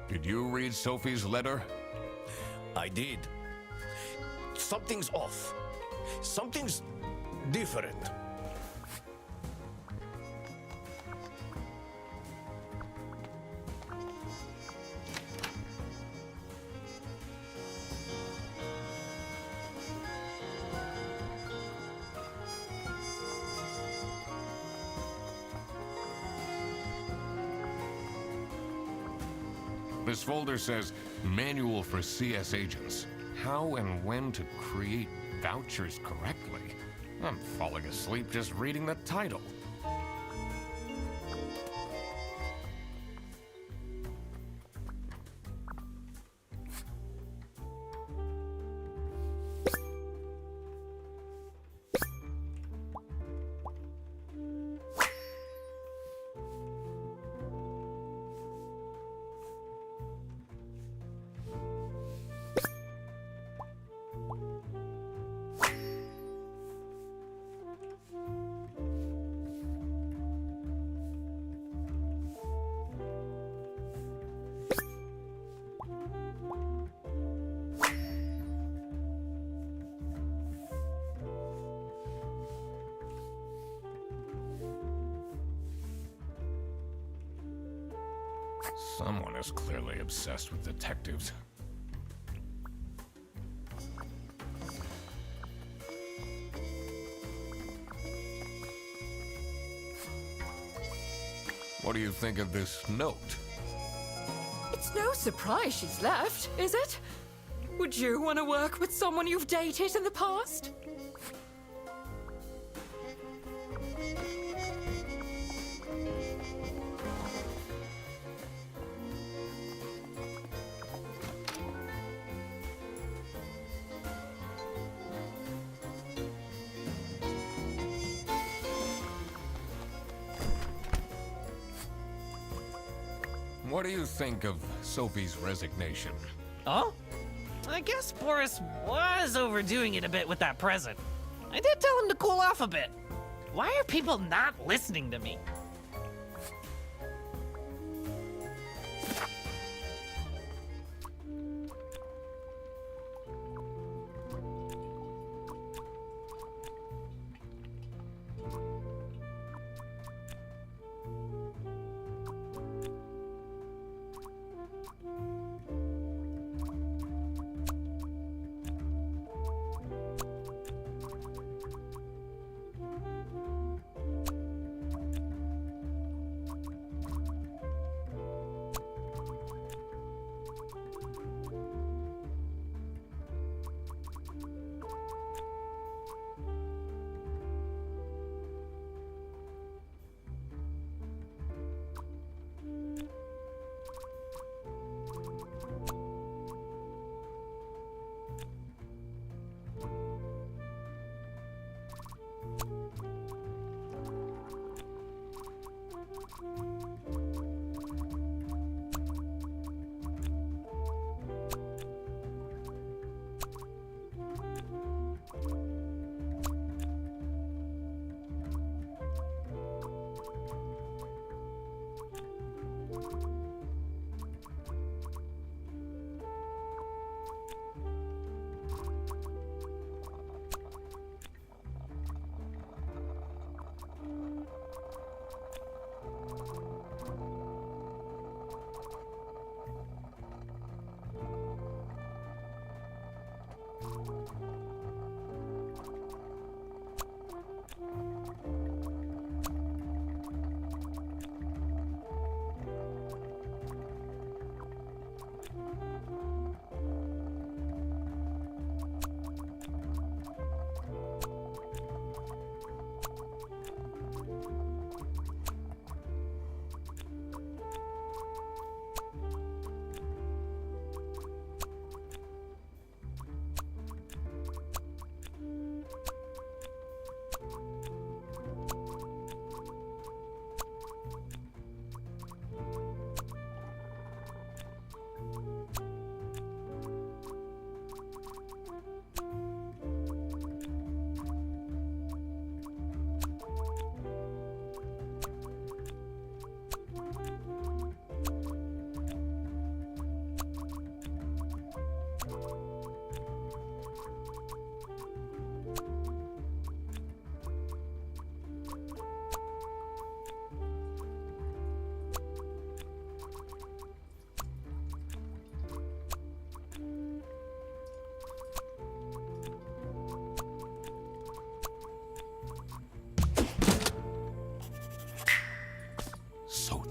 Did you read Sophie's letter? I did. Something's off. Something's different. This folder says, Manual for CS Agents. How and when to create vouchers correctly. I'm falling asleep just reading the title. Someone is clearly obsessed with detectives. What do you think of this note? It's no surprise she's left, is it? Would you want to work with someone you've dated in the past? What do you think of Sophie's resignation? Oh? I guess Boris was overdoing it a bit with that present. I did tell him to cool off a bit. Why are people not listening to me?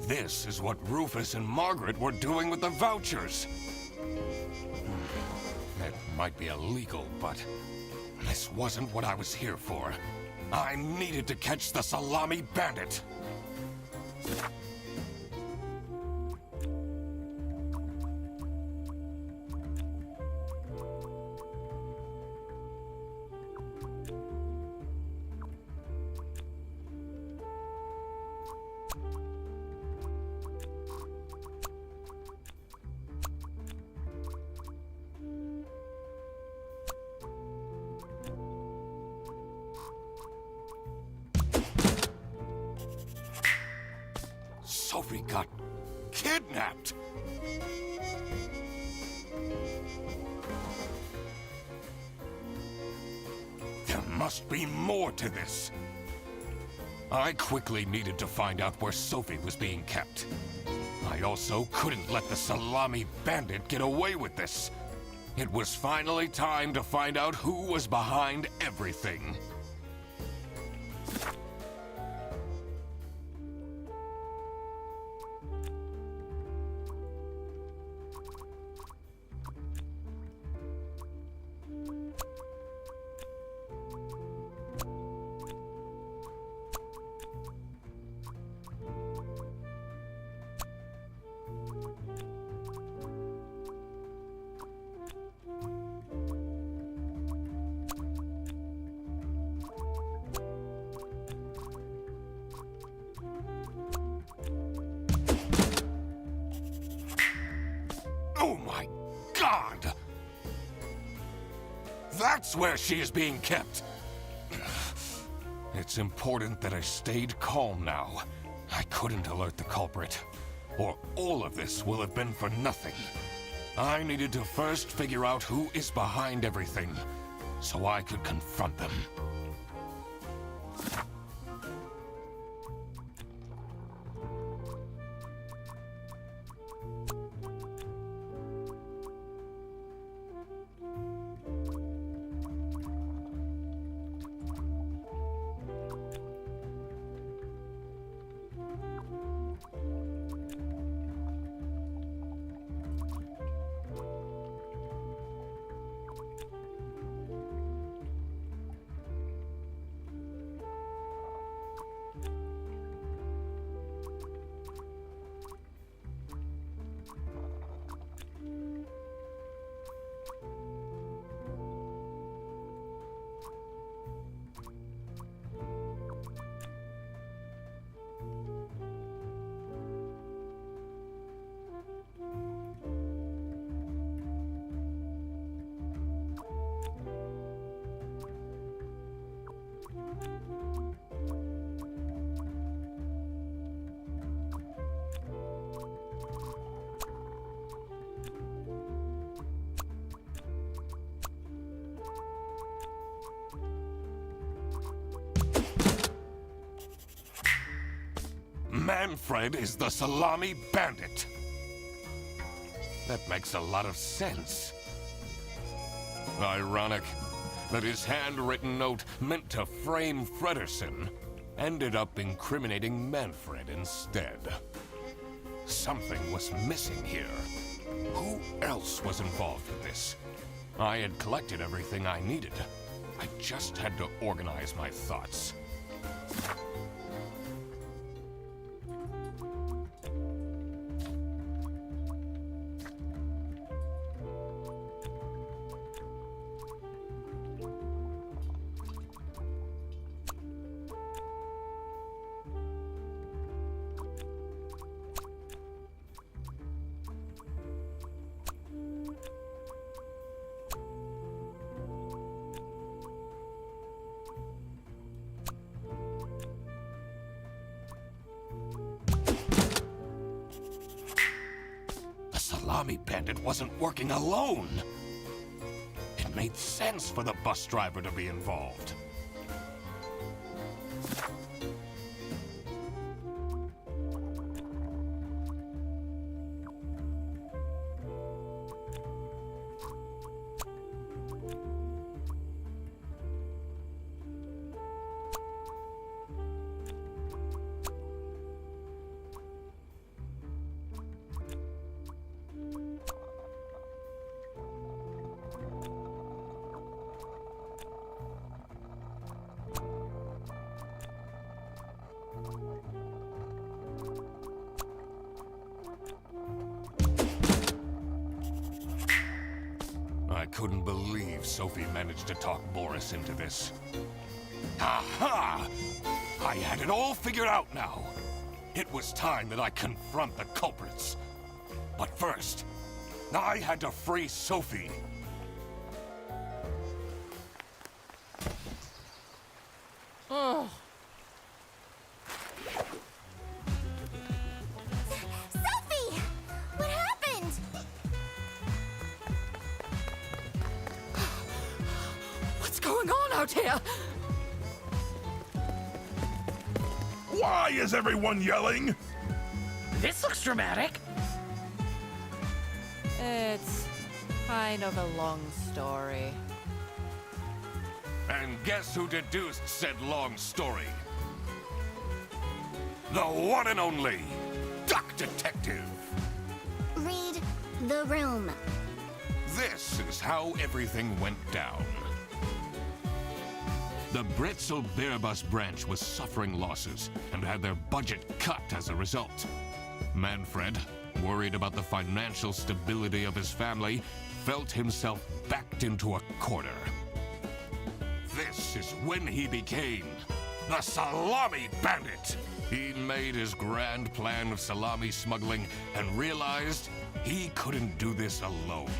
This is what Rufus and Margaret were doing with the vouchers. It might be illegal, but this wasn't what I was here for. I needed to catch the Salami bandit. Sophie got kidnapped. There must be more to this. I quickly needed to find out where Sophie was being kept. I also couldn't let the Salami bandit get away with this. It was finally time to find out who was behind everything. Oh my God! That's where she is being kept! It's important that I stayed calm now. I couldn't alert the culprit, or all of this will have been for nothing. I needed to first figure out who is behind everything, so I could confront them. Manfred is the Salami bandit. That makes a lot of sense. Ironic that his handwritten note meant to frame Fredersen ended up incriminating Manfred instead. Something was missing here. Who else was involved in this? I had collected everything I needed. I just had to organize my thoughts. Salami bandit wasn't working alone. It made sense for the bus driver to be involved. I couldn't believe Sophie managed to talk Boris into this. Aha! I had it all figured out now. It was time that I confront the culprits. But first, I had to free Sophie. Oh. Sophie! What happened? What's going on out here? Why is everyone yelling? This looks dramatic. It's kind of a long story. And guess who deduced said long story? The one and only Duck Detective. Read the room. This is how everything went down. The Britzel Beerbus branch was suffering losses and had their budget cut as a result. Manfred, worried about the financial stability of his family, felt himself backed into a corner. This is when he became the Salami Bandit. He made his grand plan of salami smuggling and realized he couldn't do this alone.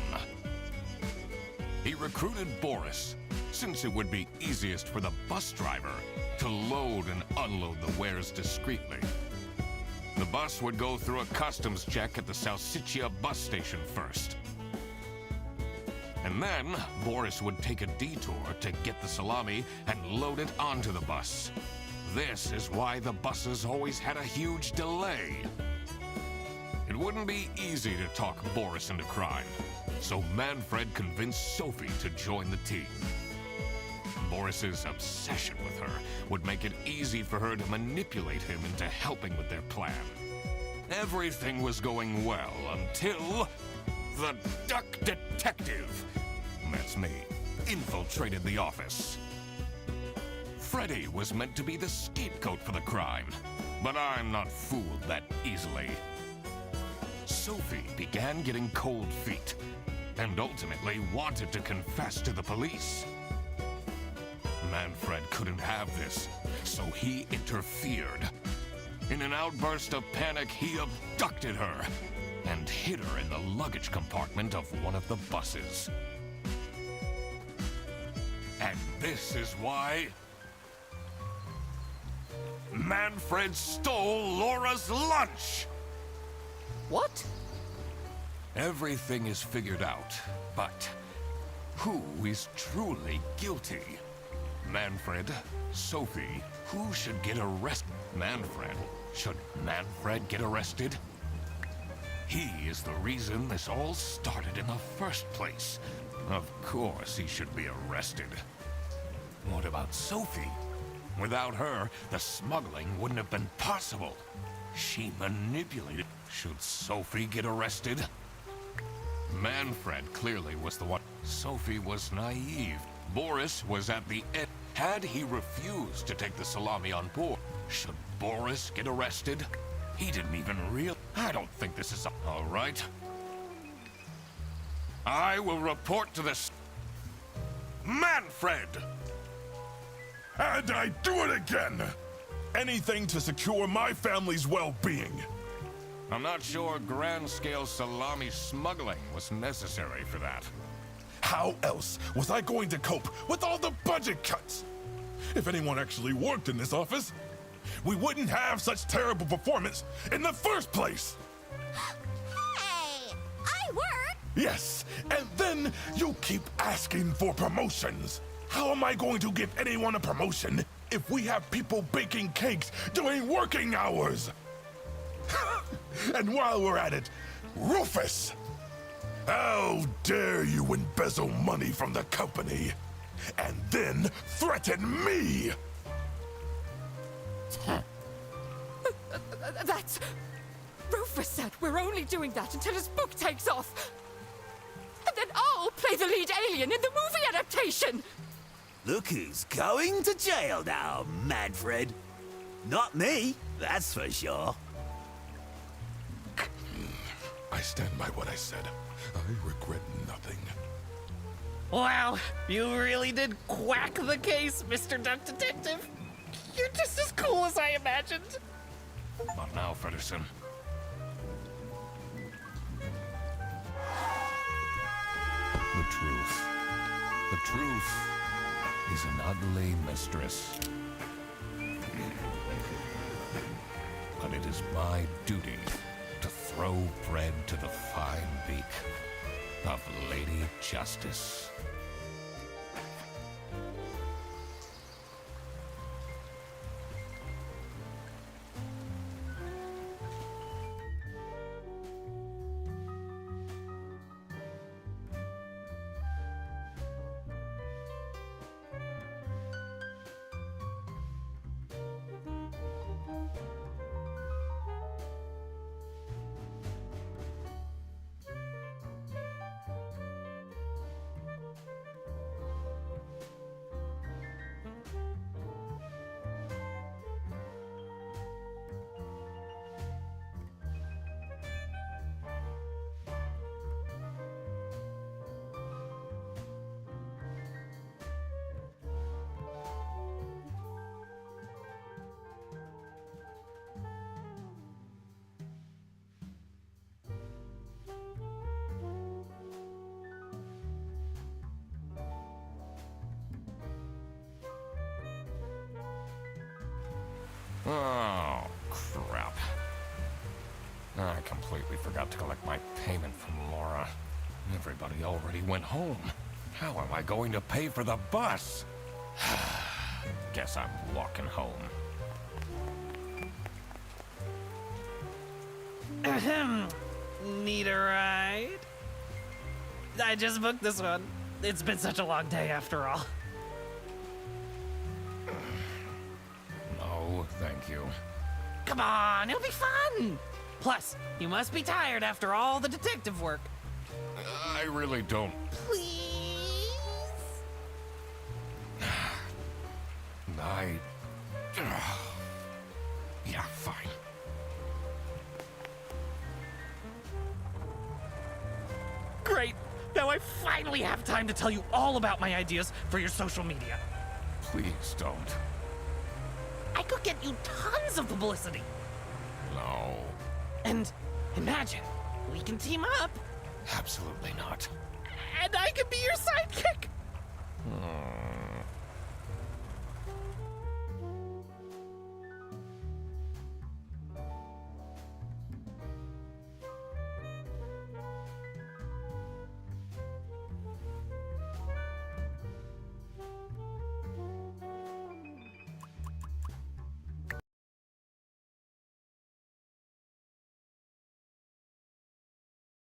He recruited Boris, since it would be easiest for the bus driver to load and unload the wares discreetly. The bus would go through a customs check at the Salsiccia bus station first. And then, Boris would take a detour to get the salami and load it onto the bus. This is why the buses always had a huge delay. It wouldn't be easy to talk Boris into crime, so Manfred convinced Sophie to join the team. Boris's obsession with her would make it easy for her to manipulate him into helping with their plan. Everything was going well until the Duck Detective, that's me, infiltrated the office. Freddy was meant to be the scapegoat for the crime, but I'm not fooled that easily. Sophie began getting cold feet and ultimately wanted to confess to the police. Manfred couldn't have this, so he interfered. In an outburst of panic, he abducted her and hid her in the luggage compartment of one of the buses. And this is why Manfred stole Laura's lunch! What? Everything is figured out, but who is truly guilty? Manfred, Sophie, who should get arrested? Manfred. Should Manfred get arrested? He is the reason this all started in the first place. Of course he should be arrested. What about Sophie? Without her, the smuggling wouldn't have been possible. She manipulated. Should Sophie get arrested? Manfred clearly was the one. Sophie was naive. Boris was at the end. Had he refused to take the salami on board, should Boris get arrested? He didn't even realize. I don't think this is all right. I will report to this Manfred! And I do it again! Anything to secure my family's well-being. I'm not sure grand-scale salami smuggling was necessary for that. How else was I going to cope with all the budget cuts? If anyone actually worked in this office, we wouldn't have such terrible performance in the first place! Hey! I work! Yes, and then you keep asking for promotions. How am I going to give anyone a promotion if we have people baking cakes during working hours? And while we're at it, Rufus! How dare you embezzle money from the company and then threaten me? That's... Rufus said we're only doing that until his book takes off. And then I'll play the lead alien in the movie adaptation. Look who's going to jail now, Manfred. Not me, that's for sure. I stand by what I said. I regret nothing. Wow, you really did quack the case, Mr. Duck Detective. You're just as cool as I imagined. Not now, Fredderson. The truth. The truth is an ugly mistress. But it is my duty to throw bread to the fine beak of Lady Justice. Oh, crap. I completely forgot to collect my payment from Laura. Everybody already went home. How am I going to pay for the bus? Guess I'm walking home. Ahem. Need a ride? I just booked this one. It's been such a long day after all. No, thank you. Come on, it'll be fun! Plus, you must be tired after all the detective work. I really don't. Please? Yeah, fine. Great! Now I finally have time to tell you all about my ideas for your social media. Please don't. I could get you tons of publicity. No. And imagine, we can team up, Absolutely not. and I could be your sidekick. Hmm.